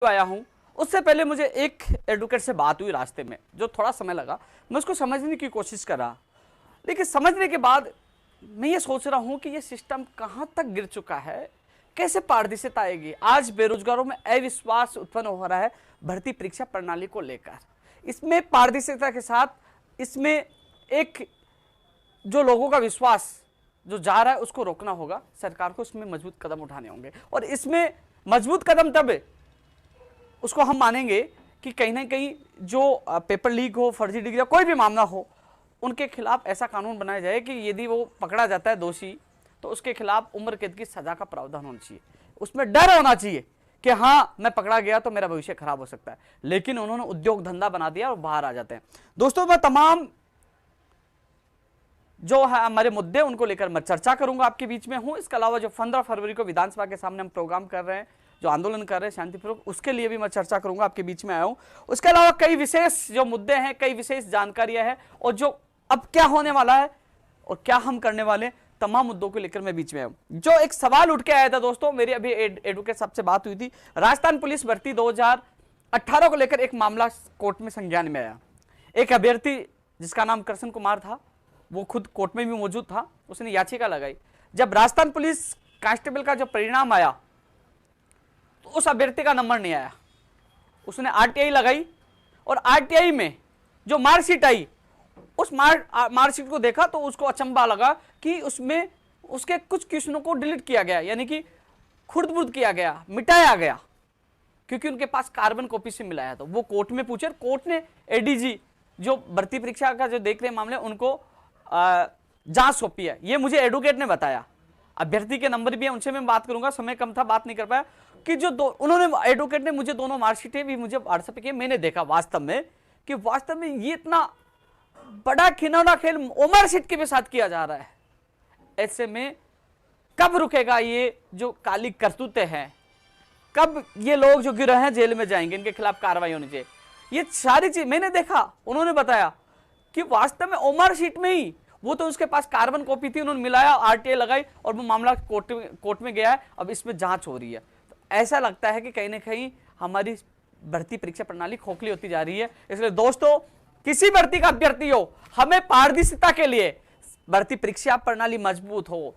आया हूं, उससे पहले मुझे एक एडवोकेट से बात हुई रास्ते में, जो थोड़ा समय लगा, मैं उसको समझने की कोशिश कर रहा, लेकिन समझने के बाद मैं ये सोच रहा हूं कि ये सिस्टम कहां तक गिर चुका है, कैसे पारदर्शिता आएगी। आज बेरोजगारों में अविश्वास उत्पन्न हो रहा है भर्ती परीक्षा प्रणाली को लेकर। इसमें पारदर्शिता के साथ इसमें एक जो लोगों का विश्वास जो जा रहा है उसको रोकना होगा, सरकार को इसमें मजबूत कदम उठाने होंगे। और इसमें मजबूत कदम तब उसको हम मानेंगे कि कहीं ना कहीं जो पेपर लीक हो, फर्जी डिग्री, कोई भी मामला हो, उनके खिलाफ ऐसा कानून बनाया जाए कि यदि वो पकड़ा जाता है दोषी, तो उसके खिलाफ उम्र कैद की सजा का प्रावधान होना चाहिए। उसमें डर होना चाहिए कि हाँ, मैं पकड़ा गया तो मेरा भविष्य खराब हो सकता है। लेकिन उन्होंने उद्योग धंधा बना दिया और बाहर आ जाते हैं। दोस्तों, मैं तमाम जो है हमारे मुद्दे उनको लेकर मैं चर्चा करूंगा, आपके बीच में हूं। इसके अलावा जो 15 फरवरी को विधानसभा के सामने हम प्रोग्राम कर रहे हैं, जो आंदोलन कर रहे हैं शांतिपूर्वक, उसके लिए भी मैं चर्चा करूंगा, आपके बीच में आया हूं। उसके अलावा कई विशेष जो मुद्दे हैं, कई विशेष जानकारियां हैं, और जो अब क्या होने वाला है और क्या हम करने वाले, तमाम मुद्दों को लेकर मैं बीच में आया हूं। जो एक सवाल उठ के आया था दोस्तों, मेरी अभी एडवोकेट साहब से बात हुई थी, राजस्थान पुलिस भर्ती 2018 को लेकर एक मामला कोर्ट में संज्ञान में आया। एक अभ्यर्थी जिसका नाम कृष्ण कुमार था, वो खुद कोर्ट में भी मौजूद था, उसने याचिका लगाई। जब राजस्थान पुलिस कांस्टेबल का जो परिणाम आया तो उस अभ्यर्थी का नंबर नहीं आया। उसने आरटीआई लगाई और आरटीआई में जो मार्कशीट आई, उस मार्कशीट को देखा तो उसको अचंभा लगा कि उसमें उसके कुछ क्वेश्चनों को डिलीट किया गया, यानी कि खुर्द-बुर्द किया गया, मिटाया गया, क्योंकि उनके पास कार्बन कॉपी से मिलाया। तो वो कोर्ट में पूछे, कोर्ट ने एडीजी जो भर्ती परीक्षा का जो देख रहे मामले, उनको जांच सौंपी है। ये मुझे एडवोकेट ने बताया। अभ्यर्थी के नंबर भी है, उनसे मैं बात करूंगा, समय कम था, बात नहीं कर पाया। कि जो उन्होंने एडवोकेट ने मुझे दोनों मार्कशीटें भी मुझे व्हाट्सएप किए, मैंने देखा वास्तव में कि वास्तव में ये इतना बड़ा खिलौना खेल मार्कशीट के भी साथ किया जा रहा है। ऐसे में कब रुकेगा ये जो काली करतूतें हैं, कब ये लोग जो गिरोह हैं जेल में जाएंगे, इनके खिलाफ कार्रवाई होनी चाहिए। ये सारी चीज मैंने देखा, उन्होंने बताया कि वास्तव में ओमर शीट में ही वो तो उसके पास कार्बन कॉपी थी, उन्होंने मिलाया, आरटीआई लगाई और वो मामला कोर्ट में गया है। अब इसमें जांच हो रही है। तो ऐसा लगता है कि कहीं ना कहीं हमारी भर्ती परीक्षा प्रणाली खोखली होती जा रही है। इसलिए दोस्तों, किसी भर्ती का अभ्यर्थी हो, हमें पारदर्शिता के लिए भर्ती परीक्षा प्रणाली मजबूत हो,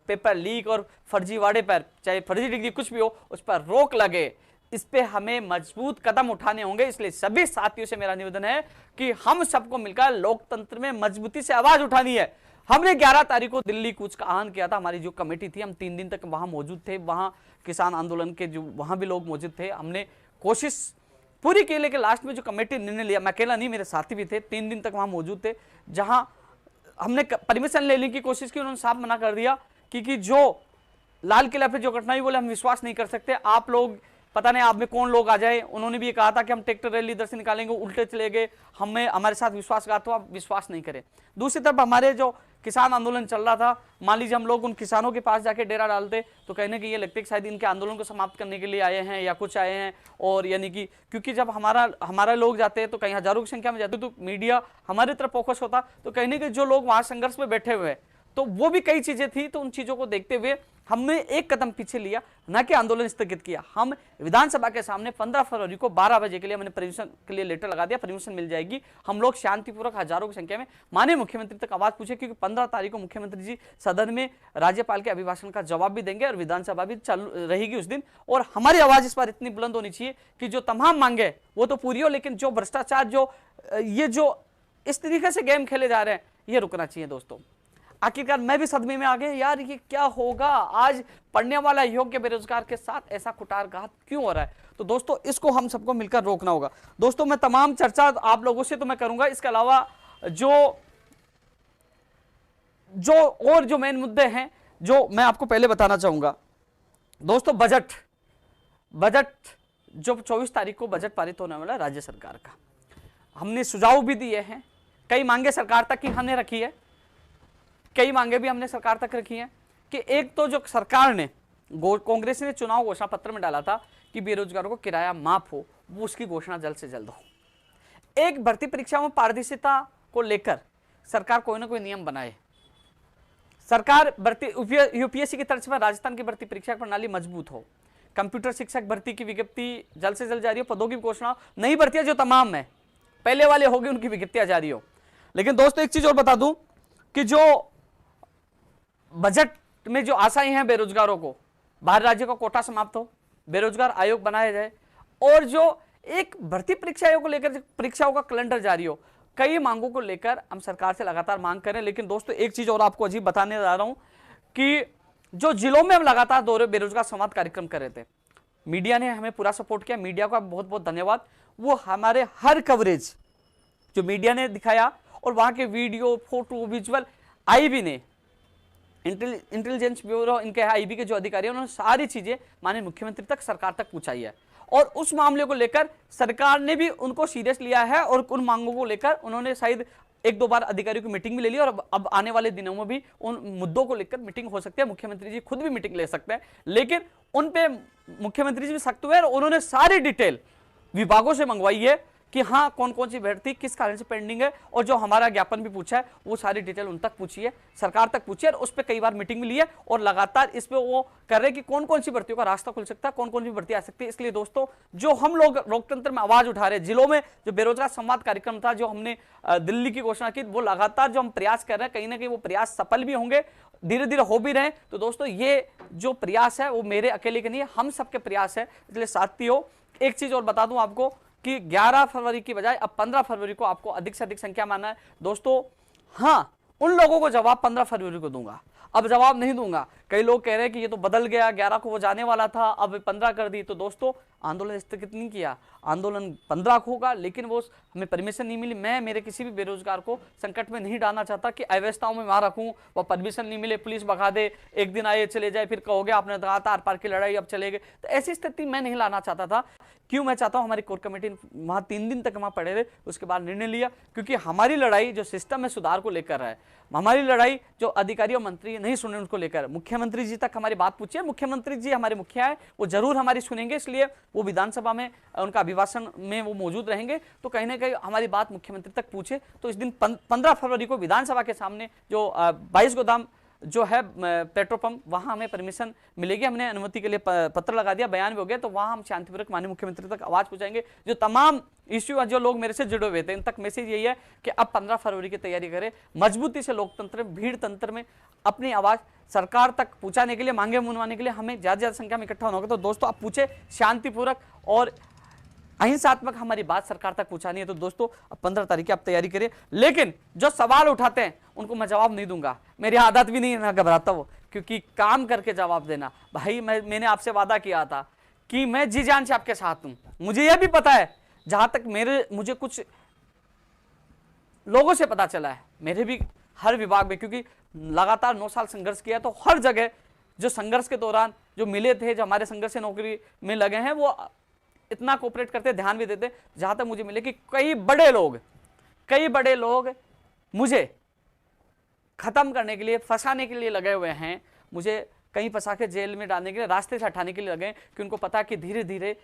पेपर लीक और फर्जीवाड़े पर, चाहे फर्जी डिग्री कुछ भी हो, उस पर रोक लगे, इस पे हमें मजबूत कदम उठाने होंगे। इसलिए सभी साथियों से मेरा निवेदन है कि हम सबको मिलकर लोकतंत्र में मजबूती से आवाज उठानी है। हमने 11 तारीख को दिल्ली कूच का आह्वान किया था। हमारी जो कमेटी थी, हम 3 दिन तक वहां मौजूद थे। वहां किसान आंदोलन के जो वहां भी लोग मौजूद थे। हमने कोशिश पूरी की, लेकिन लास्ट में जो कमेटी निर्णय लिया, मैं अकेला नहीं, मेरे साथी भी थे, 3 दिन तक वहां मौजूद थे। जहां हमने परमिशन लेने की कोशिश की, उन्होंने साफ मना कर दिया कि जो लाल किला पे जो घटना हुई, बोले हम विश्वास नहीं कर सकते, आप लोग पता नहीं आप में कौन लोग आ जाए। उन्होंने भी ये कहा था कि हम ट्रैक्टर रैली इधर से निकालेंगे, उल्टे चले गए, हमारे साथ विश्वासघात हुआ, आप विश्वास नहीं करें। दूसरी तरफ हमारे जो किसान आंदोलन चल रहा था, मान लीजिए हम लोग उन किसानों के पास जाके डेरा डालते तो कहने की ये लगता है कि शायद इनके आंदोलन को समाप्त करने के लिए आए हैं या कुछ आए हैं। और यानी कि क्योंकि जब हमारा लोग जाते हैं तो कहीं हजारों की संख्या में जाते तो मीडिया हमारी तरफ फोकस होता, तो कहने के जो लोग वहां संघर्ष में बैठे हुए हैं, तो वो भी कई चीजें थी। तो उन चीजों को देखते हुए हमने एक कदम पीछे लिया, न कि आंदोलन स्थगित किया। हम विधानसभा के सामने 15 फरवरी को 12 बजे के लिए हमने परमिशन के लिए लेटर लगा दिया, परमिशन मिल जाएगी। हम लोग शांतिपूर्वक हजारों की संख्या में माननीय मुख्यमंत्री तक आवाज पूछे, क्योंकि 15 तारीख को मुख्यमंत्री जी सदन में राज्यपाल के अभिभाषण का जवाब भी देंगे और विधानसभा भी चालू रहेगी उस दिन। और हमारी आवाज इस बार इतनी बुलंद होनी चाहिए कि जो तमाम मांगे वो तो पूरी हो, लेकिन जो भ्रष्टाचार, जो इस तरीके से गेम खेले जा रहे हैं, ये रुकना चाहिए दोस्तों। आखिरकार मैं भी सदमे में आ गया, यार ये क्या होगा, आज पढ़ने वाला योग्य बेरोजगार के साथ ऐसा कुटारघात क्यों हो रहा है। तो दोस्तों, इसको हम सबको मिलकर रोकना होगा। दोस्तों, मैं तमाम चर्चा आप लोगों से तो मैं करूंगा, इसके अलावा जो मेन मुद्दे हैं जो मैं आपको पहले बताना चाहूंगा दोस्तों, बजट जो 24 तारीख को बजट पारित होने वाला है राज्य सरकार का, हमने सुझाव भी दिए हैं। कई मांगे सरकार तक की हमने रखी है, कई मांगे भी हमने सरकार तक रखी हैं कि एक तो जो सरकार ने कांग्रेस ने चुनाव घोषणा पत्र में डाला था कि बेरोजगारों को किराया माफ हो, वो उसकी घोषणा जल्द से जल्द हो। एक भर्ती परीक्षा में पारदर्शिता को लेकर सरकार कोई ना कोई नियम बनाए। सरकार यूपीएससी की तर्ज पर राजस्थान की भर्ती परीक्षा प्रणाली मजबूत हो, कंप्यूटर शिक्षक भर्ती की विज्ञप्ति जल्द से जल्द जारी हो, पदों की घोषणा, नई भर्तियां जो तमाम है पहले वाले होगी उनकी विज्ञप्तियां जारी हो। लेकिन दोस्तों एक चीज और बता दूं कि जो बजट में जो आशाएं हैं बेरोजगारों को, बाहर राज्यों का कोटा समाप्त हो, बेरोजगार आयोग बनाया जाए और जो एक भर्ती परीक्षाओं को लेकर परीक्षाओं का कैलेंडर जारी हो, कई मांगों को लेकर हम सरकार से लगातार मांग करें। लेकिन दोस्तों एक चीज और आपको अजीब बताने जा रहा हूं कि जो जिलों में हम लगातार दौरे बेरोजगार संवाद कार्यक्रम कर रहे थे, मीडिया ने हमें पूरा सपोर्ट किया, मीडिया का बहुत बहुत धन्यवाद। वो हमारे हर कवरेज जो मीडिया ने दिखाया और वहां के वीडियो, फोटो, विजुअल, आईबी ने, इंटेलिजेंस ब्यूरो, इनके आईबी के जो अधिकारी हैं, उन्होंने सारी चीजें माननीय मुख्यमंत्री तक, सरकार तक पहुंचाई है और उस मामले को लेकर सरकार ने भी उनको सीरियस लिया है और उन मांगों को लेकर उन्होंने शायद एक दो बार अधिकारियों की मीटिंग भी ले ली और अब आने वाले दिनों में भी उन मुद्दों को लेकर मीटिंग हो सकती है। मुख्यमंत्री जी खुद भी मीटिंग ले सकते हैं, लेकिन उन पे मुख्यमंत्री जी भी सख्त हुए और उन्होंने सारी डिटेल विभागों से मंगवाई है कि हाँ कौन कौन सी भर्ती किस कारण से पेंडिंग है, और जो हमारा ज्ञापन भी पूछा है वो सारी डिटेल उन तक पूछी है, सरकार तक पूछी है और उस पर कई बार मीटिंग भी ली है और लगातार इस पे वो कर रहे हैं कि कौन कौन सी भर्तियों का रास्ता खुल सकता है, कौन कौन सी भर्ती आ सकती है। इसलिए दोस्तों जो हम लोग लोकतंत्र में आवाज उठा रहे हैं, जिलों में जो बेरोजगार संवाद कार्यक्रम था जो हमने दिल्ली की घोषणा की, वो लगातार जो हम प्रयास कर रहे हैं, कहीं ना कहीं वो प्रयास सफल भी होंगे, धीरे धीरे हो भी रहे। तो दोस्तों ये जो प्रयास है वो मेरे अकेले के नहीं, हम सबके प्रयास है। इसलिए साथियों एक चीज और बता दूं आपको कि 11 फरवरी की बजाय अब 15 फरवरी को आपको अधिक से अधिक संख्या मानना है दोस्तों। हाँ, उन लोगों को जवाब 15 फरवरी को दूंगा, अब जवाब नहीं दूंगा। कई लोग कह रहे हैं कि ये तो बदल गया, 11 को वो जाने वाला था, अब 15 कर दी। तो दोस्तों आंदोलन स्थगित नहीं किया, आंदोलन 15 को होगा, लेकिन वो हमें परमिशन नहीं मिली। मैं मेरे किसी भी बेरोजगार को संकट में नहीं डालना चाहता कि अव्यवस्थाओं में वहां रखूं, वो परमिशन नहीं मिले, पुलिस भगा दे, एक दिन आए चले जाए, फिर कहोगे आपने कहा था आर पार की लड़ाई अब चले गए। तो ऐसी स्थिति मैं नहीं लाना चाहता था। क्यों मैं चाहता हूं हमारी कोर कमेटी वहां 3 दिन तक वहां पड़े रहे, उसके बाद निर्णय लिया, क्योंकि हमारी लड़ाई जो सिस्टम में सुधार को लेकर है, हमारी लड़ाई जो अधिकारी और मंत्री नहीं सुने उनको लेकर, मुख्यमंत्री जी तक हमारी बात पूछी है, मुख्यमंत्री जी हमारे मुखिया है, वो जरूर हमारी सुनेंगे, इसलिए वो विधानसभा में उनका अभिभाषण में वो मौजूद रहेंगे। तो कहीं ना कहीं हमारी बात मुख्यमंत्री तक पूछे। तो इस दिन 15 फरवरी को विधानसभा के सामने जो 22 गोदाम जो है पेट्रोल पंप, वहां हमें परमिशन मिलेगी, हमने अनुमति के लिए पत्र लगा दिया, बयान भी हो गया। तो वहां हम शांतिपूर्वक माननीय मुख्यमंत्री तक आवाज पहुंचाएंगे। जो तमाम इश्यू जो लोग मेरे से जुड़े हुए थे, इन तक मैसेज यही है कि अब 15 फरवरी की तैयारी करें, मजबूती से लोकतंत्र भीड़ तंत्र में अपनी आवाज सरकार तक पहुंचाने के लिए, मांगे मनवाने के लिए हमें ज्यादा संख्या में इकट्ठा होना होगा। तो दोस्तों आप पूछे, शांतिपूर्वक और अहिंसात्मक हमारी बात सरकार तक पहुंचानी है। तो दोस्तों 15 तारीख की आप तैयारी करें, लेकिन जो सवाल उठाते हैं उनको मैं जवाब नहीं दूंगा। मेरी आदत भी नहीं है, मैं घबराता हूं, क्योंकि काम करके जवाब देना, भाई मैंने आपसे वादा किया था कि मैं जी जान से आपके साथ हूं। मुझे यह भी पता है, जहां तक मुझे कुछ लोगों से पता चला है, मेरे भी हर विभाग में, क्योंकि लगातार 9 साल संघर्ष किया, तो हर जगह जो संघर्ष के दौरान जो मिले थे, जो हमारे संघर्ष से नौकरी में लगे हैं, वो इतना कोऑपरेट करते, ध्यान भी देते। जहां तक मुझे मिले कि कई बड़े लोग मुझे खत्म करने के लिए, फंसाने के लिए लगे हुए हैं, मुझे कहीं फंसा के जेल में डालने के लिए, रास्ते से हटाने के लिए लगे, कि उनको पता कि धीरे धीरे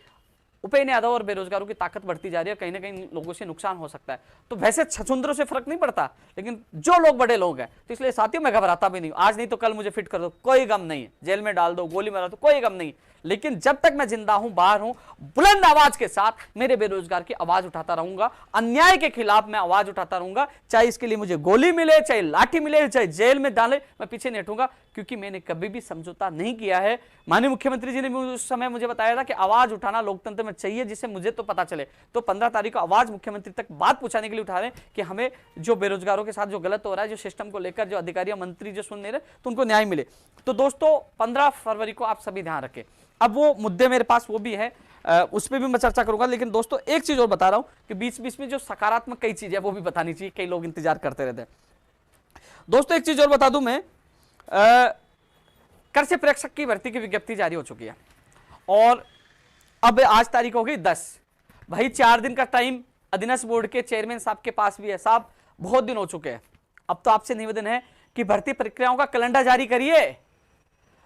उपेन्द्र यादव और बेरोजगारों की ताकत बढ़ती जा रही है, कहीं ना कहीं लोगों से नुकसान हो सकता है। तो वैसे छछुंदरों से फर्क नहीं पड़ता, लेकिन जो लोग बड़े लोग हैं, तो इसलिए साथियों मैं घबराता भी नहीं। आज नहीं तो कल मुझे फिट कर दो, कोई गम नहीं है, जेल में डाल दो, गोली मारा दो, कोई गम नहीं। लेकिन जब तक मैं जिंदा हूं, बाहर हूं, बुलंद आवाज के साथ मेरे बेरोजगार की आवाज उठाता रहूंगा, अन्याय के खिलाफ मैं आवाज उठाता रहूंगा। चाहे इसके लिए मुझे गोली मिले, चाहे लाठी मिले, चाहे जेल में डाले, मैं पीछे नहीं हटूंगा, क्योंकि मैंने कभी भी समझौता नहीं किया है। माननीय मुख्यमंत्री जी ने भी उस समय मुझे बताया था कि आवाज उठाना लोकतंत्र में चाहिए, जिससे मुझे तो पता चले। तो 15 तारीख को आवाज मुख्यमंत्री तक बात पहुंचाने के लिए उठा रहे हैं कि हमें जो बेरोजगारों के साथ जो गलत हो रहा है, जो सिस्टम को लेकर जो अधिकारी मंत्री जो सुन नहीं रहे, तो उनको न्याय मिले। तो दोस्तों 15 फरवरी को आप सभी ध्यान रखें। अब वो मुद्दे मेरे पास वो भी है, उस पर भी मैं चर्चा करूंगा। लेकिन दोस्तों एक चीज और बता रहा हूं कि बीच बीच में जो सकारात्मक कई चीजें वो भी बतानी चाहिए, कई लोग इंतजार करते रहते हैं। दोस्तों एक चीज और बता दूं मैं, कर से प्रेक्षक की भर्ती की विज्ञप्ति जारी हो चुकी है और अब आज तारीख हो गई 10। भाई 4 दिन का टाइम अधीनस्थ बोर्ड के चेयरमैन साहब के पास भी है। साहब बहुत दिन हो चुके हैं, अब तो आपसे निवेदन है कि भर्ती प्रक्रियाओं का कैलेंडर जारी करिए।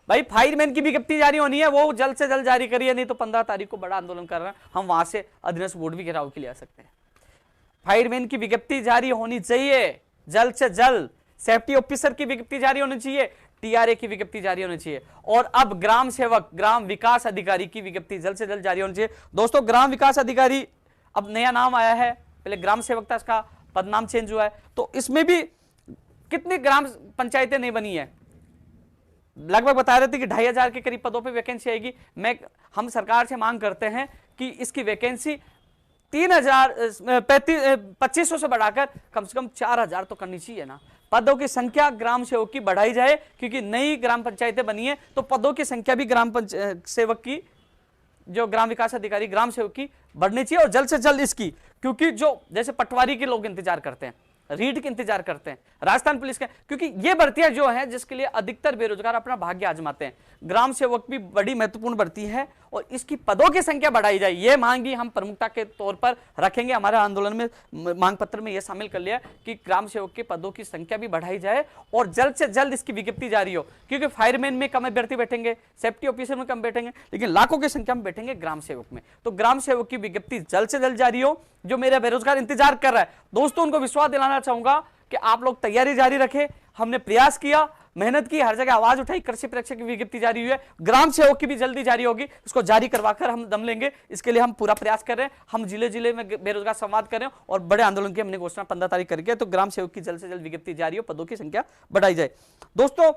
भाई फायरमैन की विज्ञप्ति जारी होनी है, वो जल्द से जल्द जारी करिए, नहीं तो 15 तारीख को बड़ा आंदोलन कर रहे हैं, हम वहां से अधीनस्थ बोर्ड भी घेराव के लिए आ सकते हैं। फायरमैन की विज्ञप्ति जारी होनी चाहिए जल्द से जल्द, सेफ्टी ऑफिसर की विज्ञप्ति जारी होनी चाहिए, टीआरए की विज्ञप्ति जारी होनी चाहिए। और अब ग्राम सेवक, ग्राम विकास अधिकारी की विज्ञप्ति जल्द से जल्द जारी होनी चाहिए। दोस्तों ग्राम विकास अधिकारी अब नया नाम आया है, पहले ग्राम सेवक था, इसका पदनाम चेंज हुआ है। तो इसमें भी कितनी ग्राम पंचायतें नहीं बनी है, लगभग बता रहे थे कि 2500 के करीब पदों पे वैकेंसी आएगी। हम सरकार से मांग करते हैं कि इसकी वैकेंसी 2500 से बढ़ाकर कम से कम 4000 तो करनी चाहिए ना। पदों की संख्या ग्राम सेवक की बढ़ाई जाए, क्योंकि नई ग्राम पंचायतें बनी है तो पदों की संख्या भी ग्राम सेवक की, जो ग्राम विकास अधिकारी ग्राम सेवक की बढ़नी चाहिए। और जल्द से जल्द इसकी, क्योंकि जो जैसे पटवारी के लोग इंतजार करते हैं, रीड के इंतजार करते हैं, राजस्थान पुलिस के, क्योंकि ये भर्तियां जो है जिसके लिए अधिकतर बेरोजगार अपना भाग्य आजमाते हैं। ग्राम सेवक भी बड़ी महत्वपूर्ण भर्ती है और इसकी पदों की संख्या बढ़ाई जाए, ये मांग भी हम प्रमुखता के तौर पर रखेंगे। हमारे आंदोलन में मांग पत्र में यह शामिल कर लिया कि ग्राम सेवक के पदों की संख्या भी बढ़ाई जाए और जल्द से जल्द इसकी विज्ञप्ति जारी हो। क्योंकि फायरमैन में कम अभ्यर्थी बैठेंगे, सेफ्टी ऑफिसर में कम बैठेंगे, लेकिन लाखों की संख्या में बैठेंगे ग्राम सेवक में। तो ग्राम सेवक की विज्ञप्ति जल्द से जल्द जारी हो, जो मेरा बेरोजगार इंतजार कर रहा है। दोस्तों उनको विश्वास दिलाना चाहूंगा कि आप लोग तैयारी जारी रखें। हमने प्रयास किया, मेहनत की, हर जगह आवाज उठाई, कृषि परीक्षा की विज्ञप्ति जारी हुई है, ग्राम सेवक की भी जल्दी जारी होगी, इसको जारी करवाकर हम दम लेंगे। इसके लिए हम पूरा प्रयास कर रहे हैं। हम जिले जिले में बेरोजगार संवाद कर रहे हैं और बड़े आंदोलन की हमने घोषणा 15 तारीख करके, तो ग्राम सेवक की जल्द से जल्द विज्ञप्ति जारी हो, पदों की संख्या बढ़ाई जाए। दोस्तों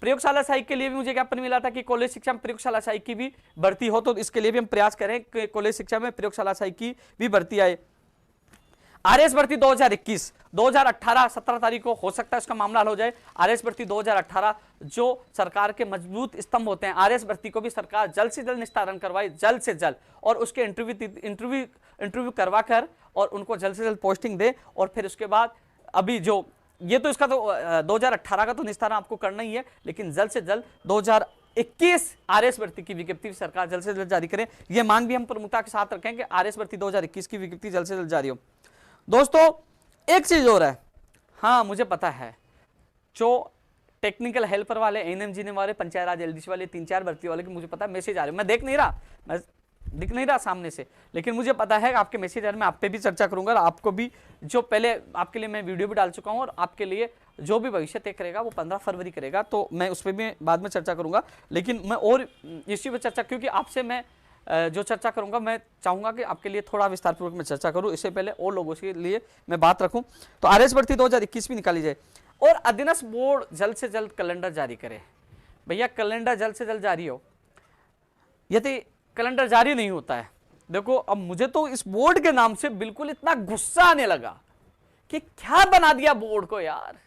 प्रयोगशाला सहायक के लिए भी मुझे ज्ञापन मिला था कि कॉलेज शिक्षा में प्रयोगशाला सहायक की भी भर्ती हो, तो इसके लिए भी हम प्रयास करें कि कॉलेज शिक्षा में प्रयोगशाला सहायक की भी भर्ती आए। आरएस भर्ती 2021, 2018 17 तारीख को हो सकता है इसका मामला हल हो जाए। आरएस भर्ती 2018 जो सरकार के मजबूत स्तंभ होते हैं, आरएस भर्ती को भी सरकार जल्द से जल्द निस्तारण करवाए, जल्द से जल्द, और उसके इंटरव्यू करवाकर और उनको जल्द से जल्द पोस्टिंग दे। और फिर उसके बाद अभी जो ये तो इसका तो 2018 का तो निस्तारण आपको करना ही है, लेकिन जल्द से जल्द 2021 आरएस भर्ती की विज्ञप्ति सरकार जल्द से जल्द जारी करें। यह मांग भी हम प्रमुखता के साथ रखें कि आरएस भर्ती 2021 की विज्ञप्ति जल्द से जल्द जारी हो। दोस्तों एक चीज और है, हाँ मुझे पता है जो टेक्निकल हेल्पर वाले, एएनएम वाले, पंचायत राज एलडीसी वाले, 3-4 भर्ती वाले की मुझे पता है मैसेज आ रहे, मैं दिख नहीं रहा सामने से, लेकिन मुझे पता है आपके मैसेज आ रहे, मैं आप पे भी चर्चा करूंगा। आपको भी जो पहले आपके लिए मैं वीडियो भी डाल चुका हूं और आपके लिए जो भी भविष्य तय करेगा वो 15 फरवरी करेगा, तो मैं उस पर भी बाद में चर्चा करूंगा। लेकिन मैं और इसी पर चर्चा, क्योंकि आपसे मैं जो चर्चा करूंगा मैं चाहूंगा कि आपके लिए थोड़ा विस्तार पूर्वक मैं चर्चा करूं, इससे पहले और लोगों के लिए मैं बात रखूं। तो आरएस भर्ती 2021 भी निकाली जाए और अधीनस्थ बोर्ड जल्द से जल्द कैलेंडर जारी करे। भैया कैलेंडर जल्द से जल्द जारी हो, यदि कैलेंडर जारी नहीं होता है, देखो अब मुझे तो इस बोर्ड के नाम से बिल्कुल इतना गुस्सा आने लगा कि क्या बना दिया बोर्ड को यार,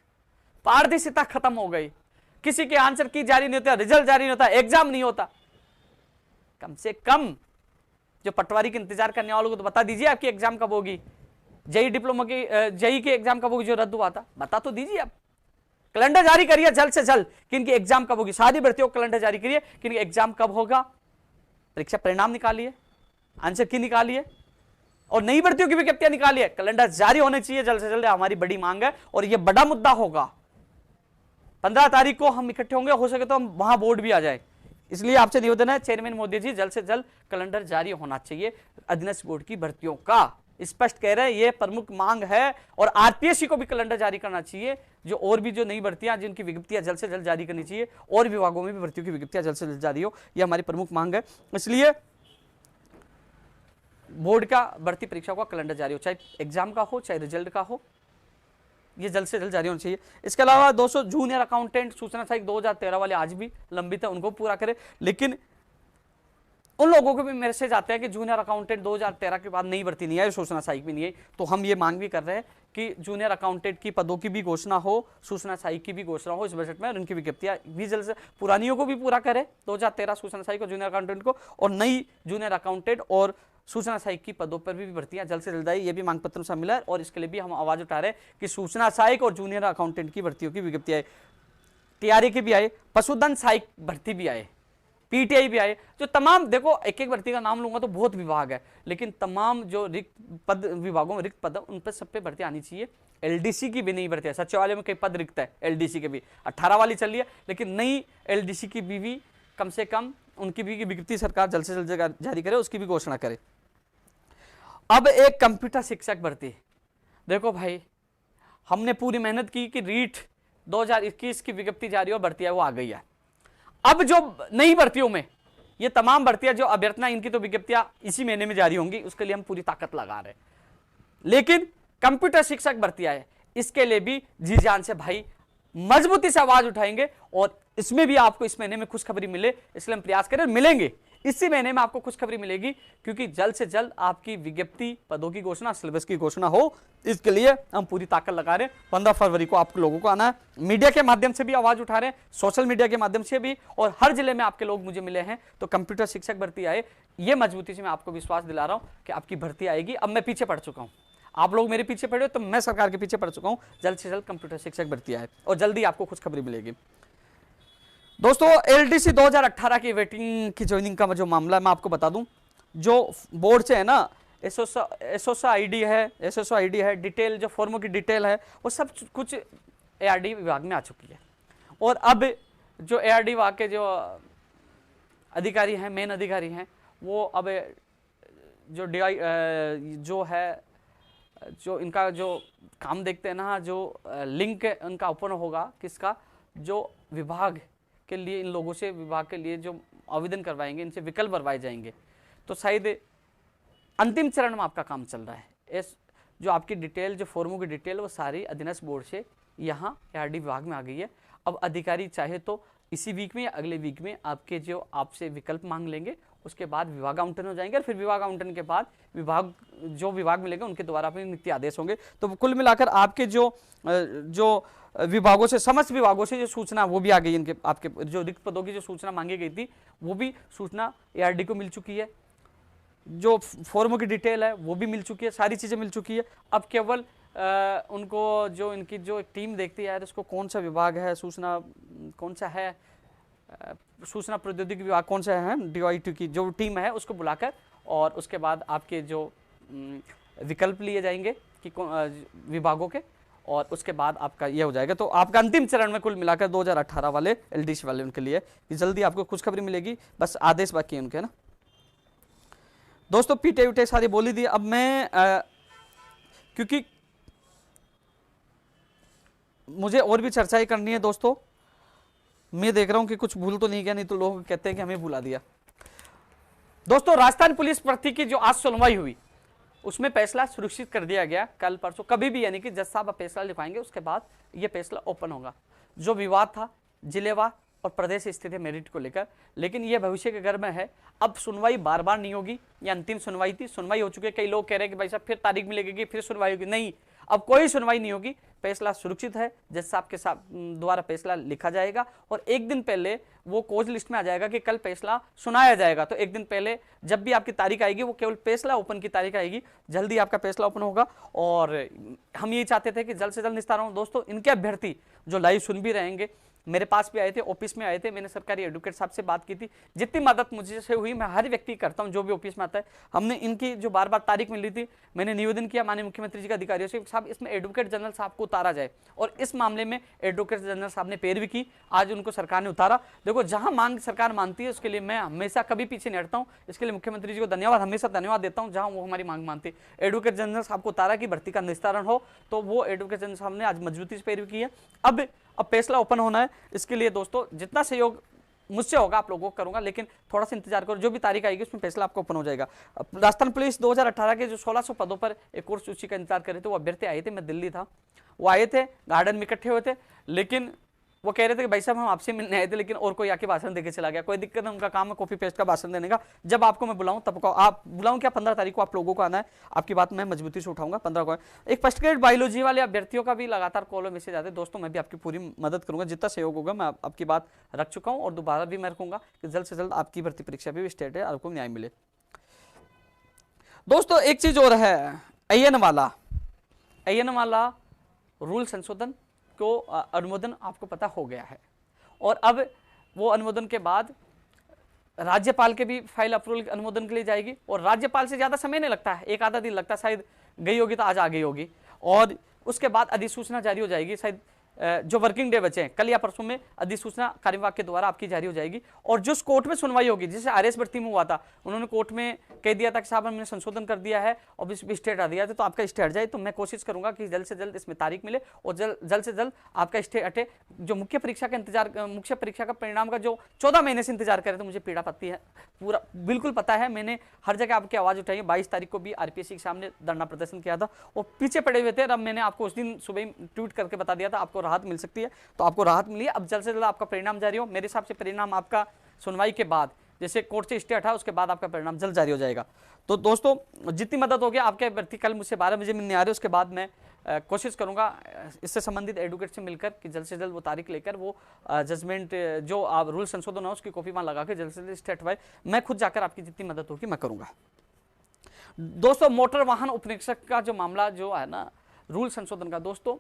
पारदर्शिता खत्म हो गई, किसी के आंसर की जारी नहीं होता, रिजल्ट जारी नहीं होता, एग्जाम नहीं होता। कम से कम जो पटवारी के इंतजार करने वालों को तो बता दीजिए आपकी एग्जाम कब होगी, जेई डिप्लोमा की जेई की एग्जाम कब होगी जो रद्द हुआ था, बता तो दीजिए आप। कैलेंडर जारी करिए जल्द से जल्द कि इनकी एग्जाम कब होगी, सारी भर्तियों को कैलेंडर जारी करिए कि इनकी एग्जाम कब होगा, परीक्षा परिणाम निकालिए, आंसर की निकालिए और नई भर्तियों की विज्ञप्तियां निकालिए। कैलेंडर जारी होने चाहिए जल्द से जल्द, हमारी बड़ी मांग है और यह बड़ा मुद्दा होगा। 15 तारीख को हम इकट्ठे होंगे, हो सके तो हम वहां बोर्ड भी आ जाए। इसलिए आपसे निवेदन है चेयरमैन मोदी जी, जल्द से जल्द कैलेंडर जारी होना चाहिए अधीनस्थ बोर्ड की भर्तियों का, स्पष्ट कह रहे हैं ये प्रमुख मांग है। और आरपीएससी को भी कैलेंडर जारी करना चाहिए, जो और भी जो नई भर्तियां जिनकी विज्ञप्तियां जल्द से जल्द जारी करनी चाहिए, और विभागों में भी भर्तियों की विज्ञप्तियां जल्द से जल्द जारी हो, ये हमारी प्रमुख मांग है। इसलिए बोर्ड का भर्ती परीक्षा का कैलेंडर जारी हो, चाहे एग्जाम का हो चाहे रिजल्ट का हो, ये जल्द से जल्द जारी होना चाहिए। इसके अलावा दोस्तों जूनियर अकाउंटेंट सूचना सहायक 2013 वाले आज भी लंबित है, उनको पूरा करें। लेकिन उन लोगों को भी मैसेज आते हैं कि जूनियर अकाउंटेंट 2013 के बाद नई भर्ती नहीं आई, सूचना सहायक भी नहीं आई, तो हम ये मांग भी कर रहे हैं कि जूनियर अकाउंटेंट की पदों की भी घोषणा हो, सूचना सहायक की भी घोषणा हो इस बजट में, और उनकी विज्ञप्तियां भी जल्द से, पुरानियों को भी पूरा करें 2013 सूचना सहायक और जूनियर अकाउंटेंट को, और नई जूनियर अकाउंटेंट और सूचना सहायक की पदों पर भी भर्तियां जल्द से जल्द आई, ये भी मांग पत्र में शामिल है। और इसके लिए भी हम आवाज उठा रहे हैं कि सूचना सहायक और जूनियर अकाउंटेंट की भर्तियों की विज्ञप्ति आए, टीआरए की भी आए, पशुधन सहायक भर्ती भी आए, पीटीआई भी आए, जो तमाम, देखो एक एक भर्ती का नाम लूंगा तो बहुत विभाग है, लेकिन तमाम जो रिक्त पद विभागों में रिक्त पद है उन पर सब पे भर्ती आनी चाहिए। एलडीसी की भी नई भर्ती है, सचिवालय में कई पद रिक्त है, एलडीसी के भी 18 वाली चल रही है, लेकिन नई एलडीसी की भी कम से कम उनकी भी विज्ञप्ति सरकार जल्द से जल्द जारी करे, उसकी भी घोषणा करे। अब एक कंप्यूटर शिक्षक भर्ती, देखो भाई हमने पूरी मेहनत की कि रीट 2021 की विज्ञप्ति जारी और भर्तियां वो आ गई है। अब जो नई भर्तियों में ये तमाम भर्तियां जो अभ्यर्थना, इनकी तो विज्ञप्तियां इसी महीने में जारी होंगी, उसके लिए हम पूरी ताकत लगा रहे हैं। लेकिन कंप्यूटर शिक्षक भर्तियां है, इसके लिए भी जी जान से भाई मजबूती से आवाज उठाएंगे और इसमें भी आपको इस महीने में खुशखबरी मिले, इसलिए हम प्रयास करें, मिलेंगे इसी महीने में आपको खुशखबरी मिलेगी, क्योंकि जल्द से जल्द आपकी विज्ञप्ति, पदों की घोषणा, सिलेबस की घोषणा हो, इसके लिए हम पूरी ताकत लगा रहे हैं। 15 फरवरी को आप लोगों को आना है। मीडिया के माध्यम से भी आवाज उठा रहे हैं, सोशल मीडिया के माध्यम से भी, और हर जिले में आपके लोग मुझे मिले हैं। तो कंप्यूटर शिक्षक भर्ती आए, ये मजबूती से मैं आपको विश्वास दिला रहा हूं कि आपकी भर्ती आएगी। अब मैं पीछे पड़ चुका हूं, आप लोग मेरे पीछे पड़े हो, तो मैं सरकार के पीछे पड़ चुका हूं। जल्द से जल्द कंप्यूटर शिक्षक भर्ती आए और जल्दी आपको खुशखबरी मिलेगी। दोस्तों, एलडीसी 2018 की वेटिंग की ज्वाइनिंग का जो मामला है, मैं आपको बता दूं, जो बोर्ड से है ना, एसओसा आईडी है, डिटेल जो फॉर्मों की डिटेल है, वो सब कुछ एआरडी विभाग में आ चुकी है। और अब जो एआरडी विभाग के जो अधिकारी हैं, मेन अधिकारी हैं, वो अब जो डीआई जो है, जो इनका जो काम देखते हैं ना, जो लिंक उनका ओपन होगा, किसका, जो विभाग के लिए, इन लोगों से विभाग के लिए जो आवेदन करवाएंगे, इनसे विकल्प भरवाए जाएंगे। तो शायद अंतिम चरण में आपका काम चल रहा है। जो आपकी डिटेल, जो फॉर्मों की डिटेल, वो सारी अधीनस्थ बोर्ड से यहाँ एआरडी विभाग में आ गई है। अब अधिकारी चाहे तो इसी वीक में या अगले वीक में आपके जो आपसे विकल्प मांग लेंगे, उसके बाद विभाग आवंटन हो जाएंगे, और फिर विभाग आवंटन के बाद विभाग मिलेंगे, उनके द्वारा अपने नीति आदेश होंगे। तो कुल मिलाकर आपके जो विभागों से, समस्त विभागों से जो सूचना वो भी आ गई, इनके आपके जो रिक्त पदों की जो सूचना मांगी गई थी, वो भी सूचना एआरडी को मिल चुकी है। जो फॉर्मों की डिटेल है वो भी मिल चुकी है, सारी चीजें मिल चुकी है। अब केवल उनको जो इनकी जो एक टीम देखती है यार, इसको कौन सा विभाग है, सूचना कौन सा है, सूचना प्रौद्योगिकी विभाग कौन सा है, DIT की जो टीम है, उसको बुलाकर, और उसके बाद आपके जो विकल्प लिए जाएंगे कि विभागों के, और उसके बाद आपका ये हो जाएगा। तो आपका अंतिम चरण में कुल मिलाकर 2018 वाले एलडीसी वाले उनके लिए जल्दी आपको खुशखबरी मिलेगी, बस आदेश बाकी है उनके ना। दोस्तों, पीटे उटे सारी बोली दी। अब मैं क्योंकि मुझे और भी चर्चाएं करनी है दोस्तों, मैं देख रहा हूं कि कुछ भूल तो नहीं गया, नहीं तो लोग कहते हैं कि हमें भुला दिया। दोस्तों, राजस्थान पुलिस भर्ती की जो आज सुनवाई हुई, उसमें फैसला सुरक्षित कर दिया गया। कल परसों कभी भी, यानी कि जज साहब फैसला लिखवाएंगे, उसके बाद यह फैसला ओपन होगा। जो विवाद था जिलेवार और प्रदेश स्थित है मेरिट को लेकर, लेकिन यह भविष्य के घर में है। अब सुनवाई बार बार नहीं होगी, यह अंतिम सुनवाई थी, सुनवाई हो चुकी है। कई लोग कह रहे हैं कि भाई साहब फिर तारीख मिलेगी, फिर सुनवाई होगी, नहीं, अब कोई सुनवाई नहीं होगी, फैसला सुरक्षित है। जज साहब के द्वारा फैसला लिखा जाएगा, और एक दिन पहले वो कोज लिस्ट में आ जाएगा कि कल फैसला सुनाया जाएगा। तो एक दिन पहले जब भी आपकी तारीख आएगी, वो केवल फैसला ओपन की तारीख आएगी, जल्दी आपका फैसला ओपन होगा। और हम ये चाहते थे कि जल्द से जल्द निस्तारण हो। दोस्तों, इनके अभ्यर्थी जो लाइव सुन भी रहेंगे, मेरे पास भी आए थे, ऑफिस में आए थे, मैंने सरकारी एडवोकेट साहब से बात की थी। जितनी मदद मुझे से हुई, मैं हर व्यक्ति करता हूं जो भी ऑफिस में आता है। हमने इनकी जो बार बार तारीख मिली थी, मैंने निवेदन किया माननीय मुख्यमंत्री जी के अधिकारियों से, साहब इसमें एडवोकेट जनरल साहब को उतारा जाए, और इस मामले में एडवोकेट जनरल साहब ने पैरवी की। आज उनको सरकार ने उतारा। देखो, जहां मांग सरकार मानती है, उसके लिए मैं हमेशा कभी पीछे नहीं हटता हूं। इसके लिए मुख्यमंत्री जी को धन्यवाद, हमेशा धन्यवाद देता हूं, जहां वो हमारी मांग मानती है। एडवोकेट जनरल साहब को उतारा कि भर्ती का निस्तारण हो, तो वो एडवोकेट जनरल साहब ने आज मजबूती से पैरवी की है। अब फैसला ओपन होना है। इसके लिए दोस्तों, जितना सहयोग मुझसे होगा आप लोगों को करूंगा, लेकिन थोड़ा सा इंतजार करो, जो भी तारीख आएगी उसमें फैसला आपको ओपन हो जाएगा। राजस्थान पुलिस 2018 के जो 1600 पदों पर एक और सूची का इंतजार कर रहे थे, वो अभ्यर्थी आए थे, मैं दिल्ली था, वो आए थे, गार्डन में इकट्ठे हुए थे, लेकिन वो कह रहे थे कि भाई साहब हम आपसे मिलने आए थे, लेकिन और कोई आके भाषण देके चला गया। कोई दिक्कत नहीं, उनका काम है कॉपी पेस्ट का भाषण देने का। जब आपको मैं बुलाऊं तब आप बुलाऊं क्या, 15 तारीख को आप लोगों को आना है। आपकी बात मैं मजबूती से उठाऊंगा। 15 को एक फर्स्ट ग्रेड बायोलॉजी वाले अभ्यर्थियों का भी लगातार कॉल और मैसेज आते हैं। दोस्तों, मैं भी आपकी पूरी मदद करूंगा, जितना सहयोग होगा मैं आपकी बात रख चुका हूं, और दोबारा भी मैं रखूंगा कि जल्द से जल्द आपकी भर्ती परीक्षा भी स्टेट है, आपको न्याय मिले। दोस्तों, एक चीज और है, अयन वाला रूल संशोधन को अनुमोदन आपको पता हो गया है, और अब वो अनुमोदन के बाद राज्यपाल के भी फाइल अप्रूवल अनुमोदन के लिए जाएगी, और राज्यपाल से ज्यादा समय नहीं लगता है, एक आधा दिन लगता है, शायद गई होगी तो आज आ गई होगी, और उसके बाद अधिसूचना जारी हो जाएगी। शायद जो वर्किंग डे बचे हैं, कल या परसों में अधिसूचना कार्यविभाग के द्वारा आपकी जारी हो जाएगी। और जो कोर्ट में सुनवाई होगी, जैसे आरएस भर्ती में हुआ था, उन्होंने कोर्ट में कह दिया था कि साहब हमने संशोधन कर दिया है और स्टे हटा दिया था, तो आपका स्टे हट जाए। तो मैं कोशिश करूंगा कि जल्द से जल्द इसमें तारीख मिले और जल्द से जल्द आपका स्टे हटे। जो मुख्य परीक्षा का इंतजार, मुख्य परीक्षा का परिणाम का जो 14 महीने से इंतजार कर रहे थे, मुझे पीड़ा पड़ती है, पूरा बिल्कुल पता है। मैंने हर जगह आपकी आवाज उठाई है। 22 तारीख को भी आरपीएससी के सामने धरना प्रदर्शन किया था और पीछे पड़े हुए थे। अब मैंने आपको उस दिन सुबह ट्वीट करके बता दिया था आपको राहत मिल सकती है, तो आपको राहत मिली है। अब जल्द से जल्द आपका परिणाम जारी हो। मेरे हिसाब से परिणाम आपका सुनवाई के बाद, जैसे कोर्ट से स्टे हटा उसके बाद आपका परिणाम जल्द जारी हो जाएगा। तो दोस्तों जितनी मदद होगी आपके अभ्यर्थी कल मुझसे 12 बजे मिलने आ रहे हैं, उसके बाद मैं कोशिश करूंगा इससे संबंधित एडवोकेट से मिलकर कि जल्द से जल्द वो तारीख लेकर वो जजमेंट जो आप रूल संशोधन हो उसकी कॉपी वहां लगा के जल्द से जल्द स्टे हटवाए। मैं खुद जाकर आपकी जितनी मदद होगी मैं करूंगा। दोस्तों मोटर वाहन उपनिरीक्षक का जो मामला जो है ना, रूल संशोधन का, दोस्तों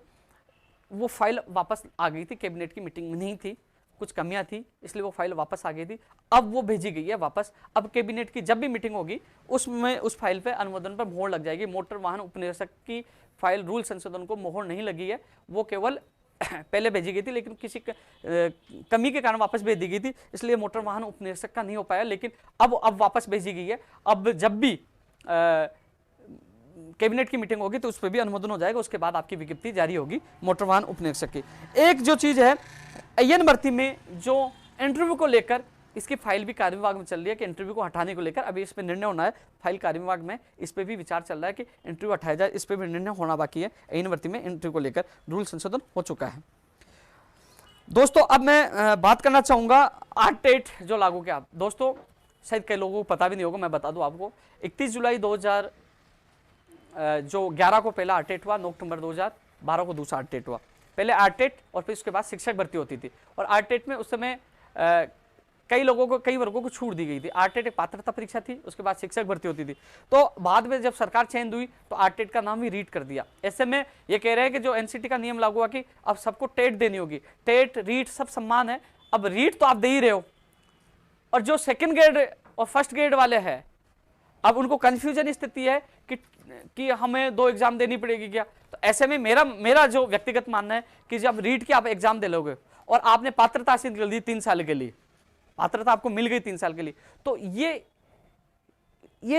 वो फाइल वापस आ गई थी, कैबिनेट की मीटिंग में नहीं थी, कुछ कमियां थी, इसलिए वो फाइल वापस आ गई थी। अब वो भेजी गई है वापस। अब कैबिनेट की जब भी मीटिंग होगी उसमें उस फाइल पे अनुमोदन पर मोहर लग जाएगी। मोटर वाहन उपनिरीक्षक की फाइल रूल संशोधन को मोहर नहीं लगी है, वो केवल पहले भेजी गई थी लेकिन किसी कमी के कारण वापस भेज दी गई थी, इसलिए मोटर वाहन उपनिरीक्षक का नहीं हो पाया, लेकिन अब वापस भेजी गई है। अब जब भी कैबिनेट की मीटिंग होगी तो उस पर भी अनुमोदन हो जाएगा, उसके बाद आपकी विज्ञप्ति जारी होगी मोटर वाहन उपनिरीक्षक की। एक जो चीज है अय्यन भर्ती में जो इंटरव्यू को लेकर इसकी फाइल भी कार्य विभाग में चल रही है कि इंटरव्यू को हटाने को लेकर अभी इस पर निर्णय होना है। फाइल कार्य विभाग में इस पर भी विचार चल रहा है कि इंटरव्यू हटाया जाए, इस पर भी निर्णय होना बाकी है। अय्यन भर्ती में इंटरव्यू को लेकर रूल संशोधन हो चुका है। दोस्तों अब मैं बात करना चाहूंगा आरटेट जो लागू किया। दोस्तों शायद कई लोगों को पता भी नहीं होगा, मैं बता दूं आपको, 31 जुलाई 2011 को पहला आरटेट हुआ, 9 अक्टूबर 2012 को दूसरा आरटेट हुआ। पहले आरटेट और फिर उसके बाद शिक्षक भर्ती होती थी, और आरटेट में उस समय कई वर्गों को छूट दी गई थी। आरटेट एक पात्रता परीक्षा थी, उसके बाद शिक्षक भर्ती होती थी। तो बाद में जब सरकार चेंज हुई तो आरटेट का नाम ही रीट कर दिया। ऐसे में ये कह रहे हैं कि जो एनसीटी का नियम लागू हुआ कि अब सबको टेट देनी होगी, टेट रीट सब सम्मान है, अब रीट तो आप दे ही रहे हो, और जो सेकेंड ग्रेड और फर्स्ट ग्रेड वाले हैं अब उनको कंफ्यूजन स्थिति है कि हमें 2 एग्जाम देनी पड़ेगी क्या। तो ऐसे में मेरा जो व्यक्तिगत मानना है कि जब रीट की आप एग्जाम दे लोगे और आपने पात्रता हासिल कर ली 3 साल के लिए, पात्रता आपको मिल गई 3 साल के लिए, तो ये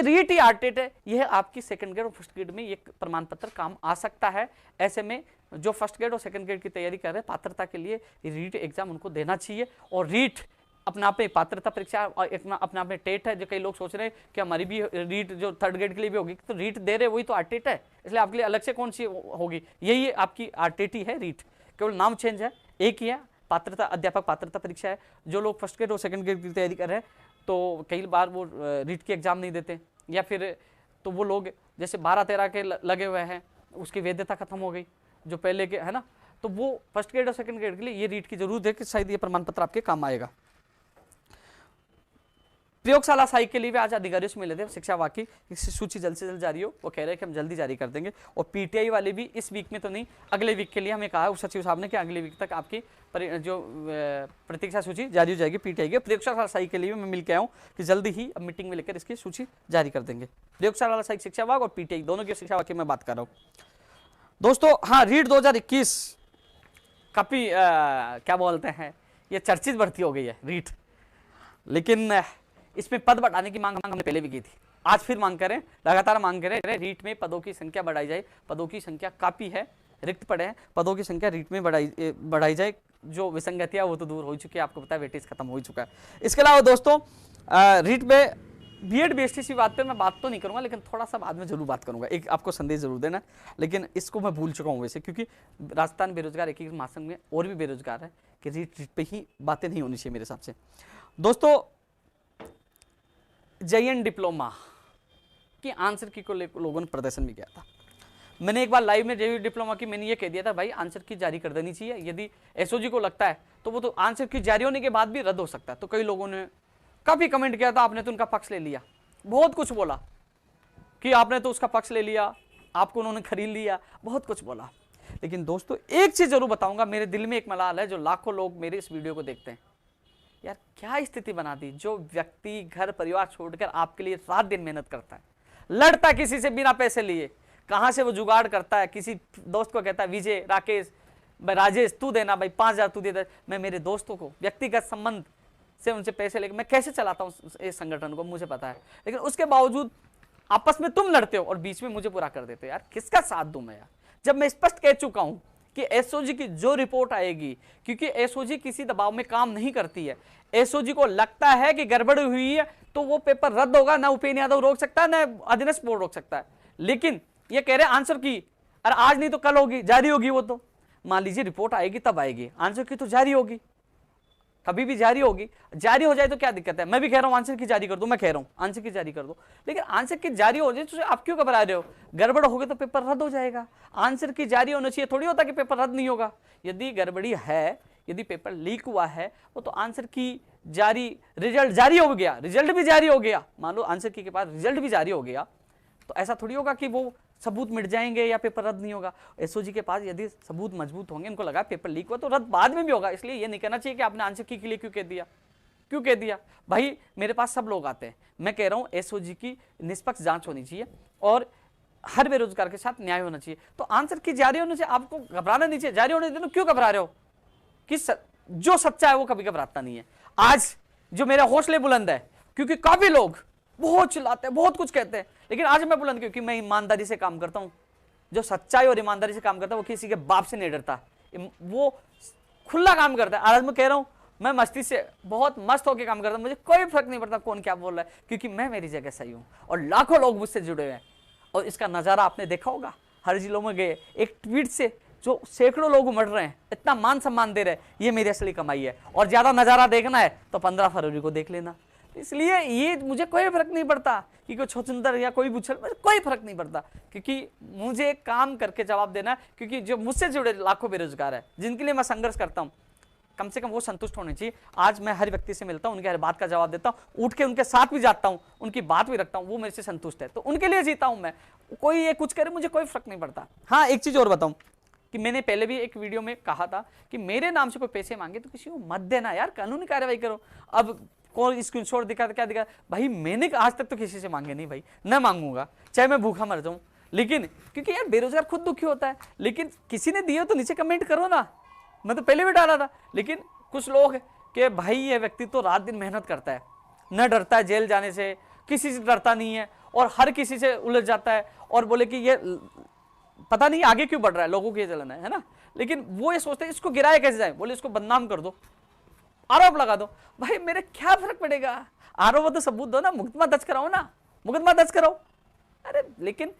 रीट ही आरटेट है, यह आपकी सेकंड ग्रेड और फर्स्ट ग्रेड में ये प्रमाण पत्र काम आ सकता है। ऐसे में जो फर्स्ट ग्रेड और सेकंड ग्रेड की तैयारी कर रहे हैं पात्रता के लिए रीट एग्जाम उनको देना चाहिए। और रीट अपना पे पात्रता परीक्षा और अपना पे टेट है। जो कई लोग सोच रहे हैं कि हमारी भी रीट जो थर्ड ग्रेड के लिए भी होगी, तो रीट दे रहे वही तो आरटेट है, इसलिए आपके लिए अलग से कौन सी होगी, यही आपकी आरटेट ही है। रीट केवल नाम चेंज है, एक ही है, पात्रता अध्यापक पात्रता परीक्षा है। जो लोग फर्स्ट ग्रेड और सेकंड ग्रेड की तैयारी कर रहे हैं तो कई बार वो रीट की एग्जाम नहीं देते, या फिर तो वो लोग जैसे 12-13 के लगे हुए हैं, उसकी वैधता खत्म हो गई जो पहले के है ना, तो वो फर्स्ट ग्रेड और सेकंड ग्रेड के लिए ये रीट की जरूरत है कि शायद ये प्रमाण पत्र आपके काम आएगा। प्रयोगशाला सहायक के लिए भी आज अधिकारियों से मिले थे शिक्षा विभाग की सूची जल्द से जल्द जारी हो, वो कह रहे हैं कि हम जल्दी जारी कर देंगे। और पीटीआई वाले भी इस वीक में तो नहीं, अगले वीक के लिए हमें कहा उप सचिव साहब ने कि अगले वीक तक आपकी जो प्रतीक्षा सूची जारी हो जाएगी पीटीआई के। प्रयोगशाला सहायक के लिए मैं मिल के आया हूँ कि जल्दी ही अब मीटिंग में लेकर इसकी सूची जारी कर देंगे। प्रयोगशाला सहायक शिक्षा विभाग और पीटीआई दोनों की शिक्षा विभाग की मैं बात कर रहा हूँ। दोस्तों हाँ, रीट 2021 काफी क्या बोलते हैं, ये चर्चित भर्ती हो गई है रीट, लेकिन इसमें पद बढ़ाने की मांग हमने पहले भी की थी, आज फिर मांग करें, लगातार मांग करें रीट में पदों की संख्या बढ़ाई जाए। पदों की संख्या काफी है, रिक्त पड़े हैं, पदों की संख्या रीट में बढ़ाई जाए। जो विसंगतियां वो तो दूर हो चुकी है, आपको पता है वेटेज खत्म हो चुका है। इसके अलावा दोस्तों रीट में बीएड बीएसटीसी बात पे मैं बात तो नहीं करूंगा, लेकिन थोड़ा सा बाद में जरूर बात करूंगा, एक आपको संदेश जरूर देना, लेकिन इसको मैं भूल चुका हूँ वैसे, क्योंकि राजस्थान बेरोजगार एक महासंघ में और भी बेरोजगार है कि रीट पे ही बातें नहीं होनी चाहिए मेरे हिसाब से। दोस्तों जेईएन डिप्लोमा की आंसर की को लोगों ने प्रदर्शन भी किया था। मैंने एक बार लाइव में जेईएन डिप्लोमा की मैंने ये कह दिया था भाई आंसर की जारी कर देनी चाहिए, यदि एसओजी को लगता है तो वो तो आंसर की जारी होने के बाद भी रद्द हो सकता है। तो कई लोगों ने काफी कमेंट किया था, आपने तो उनका पक्ष ले लिया, बहुत कुछ बोला कि आपने तो उसका पक्ष ले लिया, आपको उन्होंने खरीद लिया, बहुत कुछ बोला। लेकिन दोस्तों एक चीज जरूर बताऊंगा, मेरे दिल में एक मलाल है, जो लाखों लोग मेरे इस वीडियो को देखते हैं, यार क्या स्थिति बना दी। जो व्यक्ति घर परिवार छोड़कर आपके लिए रात दिन मेहनत करता है, लड़ता है किसी से बिना पैसे लिए, कहां से वो जुगाड़ करता है, किसी दोस्त को कहता है विजय राकेश भाई राजेश तू देना, भाई 5,000 तू दे दे। मैं मेरे दोस्तों को व्यक्तिगत संबंध से उनसे पैसे लेकर मैं कैसे चलाता हूँ इस संगठन को, मुझे पता है। लेकिन उसके बावजूद आपस में तुम लड़ते हो और बीच में मुझे पूरा कर देते हो यार, किसका साथ दूं मैं यार? जब मैं स्पष्ट कह चुका हूं कि एसओजी की जो रिपोर्ट आएगी, क्योंकि एसओजी किसी दबाव में काम नहीं करती है, एसओजी को लगता है कि गड़बड़ हुई है तो वो पेपर रद्द होगा, ना उपेंद्र यादव रोक सकता है ना अदिनेश बोर्ड रोक सकता है। लेकिन ये कह रहे आंसर की, अरे आज नहीं तो कल होगी, जारी होगी। वो तो मान लीजिए रिपोर्ट आएगी तब आएगी, आंसर की तो जारी होगी, कभी भी जारी होगी। जारी हो जाए तो क्या दिक्कत है? मैं भी कह रहा हूं आंसर की जारी कर दो, मैं कह रहा हूं आंसर की जारी कर दो, लेकिन आंसर की जारी हो जाए तो आप क्यों घबरा रहे हो? गड़बड़ होगी तो पेपर रद्द हो जाएगा। आंसर की जारी होना चाहिए, थोड़ी होता कि पेपर रद्द नहीं होगा। यदि गड़बड़ी है, यदि पेपर लीक हुआ है, वो तो आंसर की जारी, रिजल्ट जारी हो गया, रिजल्ट भी जारी हो गया, मान लो आंसर की के पास रिजल्ट भी जारी हो गया, तो ऐसा थोड़ी होगा कि वो सबूत मिट जाएंगे या पेपर रद्द नहीं होगा। एसओजी के पास यदि सबूत मजबूत होंगे, उनको लगा पेपर लीक हुआ तो रद्द बाद में भी होगा। इसलिए ये नहीं कहना चाहिए कि आपने आंसर की के लिए क्यों कह दिया, क्यों कह दिया। भाई मेरे पास सब लोग आते हैं, मैं कह रहा हूं एसओजी की निष्पक्ष जांच होनी चाहिए और हर बेरोजगार के साथ न्याय होना चाहिए। तो आंसर की जारी होने से आपको घबराना नहीं चाहिए, जारी होने देना, क्यों घबरा रहे हो? कि जो सच्चा है वो कभी घबराता नहीं है। आज जो मेरे हौसले बुलंद है, क्योंकि काफी लोग बहुत चिल्लाते हैं, बहुत कुछ कहते हैं, लेकिन आज मैं बुलंद क्योंकि मैं ईमानदारी से काम करता हूं। जो सच्चाई और ईमानदारी से काम करता है वो किसी के बाप से नहीं डरता, वो खुला काम करता है। आज मैं कह रहा हूं, मैं मस्ती से बहुत मस्त होकर काम करता हूं, मुझे कोई फर्क नहीं पड़ता कौन क्या बोल रहा है, क्योंकि मैं मेरी जगह सही हूं और लाखों लोग मुझसे जुड़े हुए हैं। और इसका नजारा आपने देखा होगा, हर जिलों में गए, एक ट्वीट से जो सैकड़ों लोग उमड़ रहे हैं, इतना मान सम्मान दे रहे हैं, ये मेरी असली कमाई है। और ज्यादा नजारा देखना है तो 15 फरवरी को देख लेना। इसलिए ये मुझे कोई फर्क नहीं पड़ता कि कोई छोचुंदर या कोई बुच्छल, कोई फर्क नहीं पड़ता, क्योंकि मुझे काम करके जवाब देना है। क्योंकि जो मुझसे जुड़े लाखों बेरोजगार है, जिनके लिए मैं संघर्ष करता हूं, कम से कम वो संतुष्ट होने चाहिए। आज मैं हर व्यक्ति से मिलता हूं, उनके हर बात का जवाब देता हूं, उठ के उनके साथ भी जाता हूं, उनकी बात भी रखता हूं, वो मेरे से संतुष्ट है तो उनके लिए जीता हूं मैं। कोई ये कुछ करे, मुझे कोई फर्क नहीं पड़ता। हाँ, एक चीज और बताऊं कि मैंने पहले भी एक वीडियो में कहा था कि मेरे नाम से कोई पैसे मांगे तो किसी को मत देना यार, कानूनी कार्रवाई करो। अब कौन स्क्रीनशॉट दिखा, क्या दिखा, भाई मैंने आज तक तो किसी से मांगे नहीं भाई, न मांगूंगा, चाहे मैं भूखा मर जाऊं। लेकिन क्योंकि यार बेरोजगार खुद दुखी होता है, लेकिन किसी ने दिए तो नीचे कमेंट करो ना। मैं तो पहले भी डाला था, लेकिन कुछ लोग कि भाई ये व्यक्ति तो रात दिन मेहनत करता है, न डरता है जेल जाने से, किसी से डरता नहीं है और हर किसी से उलझ जाता है, और बोले कि ये पता नहीं आगे क्यों बढ़ रहा है, लोगों को ये जलन है ना। लेकिन वो ये सोचते हैं इसको गिराया कैसे जाए, बोले इसको बदनाम कर दो, आरोप लगा दो। भाई मेरे क्या फर्क पड़ेगा, आरोप तो सबूत दो ना, मुकदमा दर्ज कराओ ना, मुकदमा दर्ज कराओ। अरे लेकिन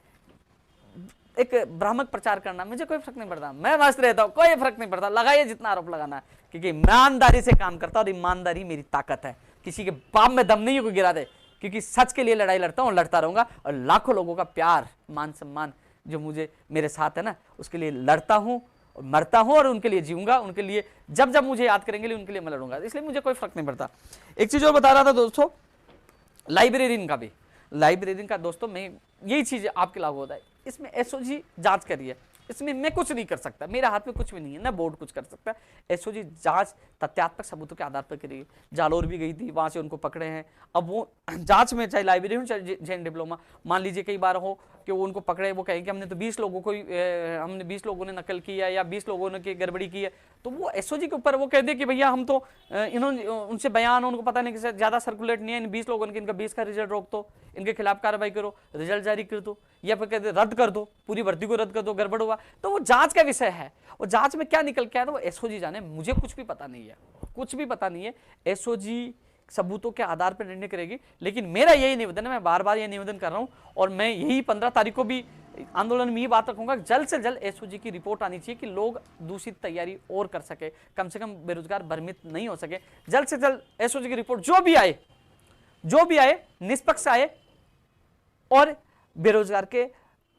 एक भ्रामक प्रचार करना मुझे कोई फर्क नहीं पड़ता, मैं मस्त रहता हूं, कोई फर्क नहीं पड़ता, लगाइए जितना आरोप लगाना है, क्योंकि ईमानदारी से काम करता और ईमानदारी मेरी ताकत है। किसी के बाप में दम नहीं है कोई गिरा दे, क्योंकि सच के लिए लड़ाई लड़ता हूं, लड़ता रहूंगा और लाखों लोगों का प्यार, मान सम्मान जो मुझे मेरे साथ है ना, उसके लिए लड़ता हूं और मरता हूं और उनके लिए जीऊंगा, उनके लिए जब जब मुझे याद करेंगे उनके लिए मैं लड़ूंगा, इसलिए मुझे कोई फर्क नहीं पड़ता। एक चीज और बता रहा था दोस्तों, लाइब्रेरियन का भी, लाइब्रेरियन का दोस्तों मैं यही चीज आपके लागू होता है, इसमें एसओजी जांच करिए, इसमें मैं कुछ नहीं कर सकता, मेरे हाथ में कुछ भी नहीं है, ना बोर्ड कुछ कर सकता है। एसओजी जांच तथ्यात्मक सबूतों के आधार पर करिए। जालोर भी गई थी, वहां से उनको पकड़े हैं, अब वो जांच में चाहे लाइब्रेरी हो चाहे जैन डिप्लोमा, मान लीजिए कई बार हो कि वो उनको पकड़े, वो कहें कि हमने तो 20 लोगों को हमने 20 लोगों ने नकल किया या 20 लोगों ने की गड़बड़ी की है, तो वो एसओजी के ऊपर वो कह दे कि भैया हम तो इन्होंने उनसे बयान, उनको पता नहीं कि ज्यादा सर्कुलेट नहीं है इन 20 लोगों ने, इनका 20 का रिजल्ट रोक दो, इनके खिलाफ कार्रवाई करो, रिजल्ट जारी कर दो, या फिर कहते रद्द कर दो, पूरी भर्ती को रद्द कर दो, गड़बड़ हुआ। तो वो जांच का विषय है, और जांच में क्या निकल के आया तो वो एसओजी जाने, मुझे कुछ भी पता नहीं है, कुछ भी पता नहीं है। एसओजी सबूतों के आधार पर निर्णय करेगी, लेकिन मेरा यही निवेदन है, मैं बार बार ये निवेदन कर रहा हूं और मैं यही 15 तारीख को भी आंदोलन में ये बात रखूंगा, जल्द से जल्द एसओजी की रिपोर्ट आनी चाहिए कि लोग दूसरी तैयारी और कर सके, कम से कम बेरोजगार भ्रमित नहीं हो सके। जल्द से जल्द एसओजी की रिपोर्ट जो भी आए निष्पक्ष आए और बेरोजगार के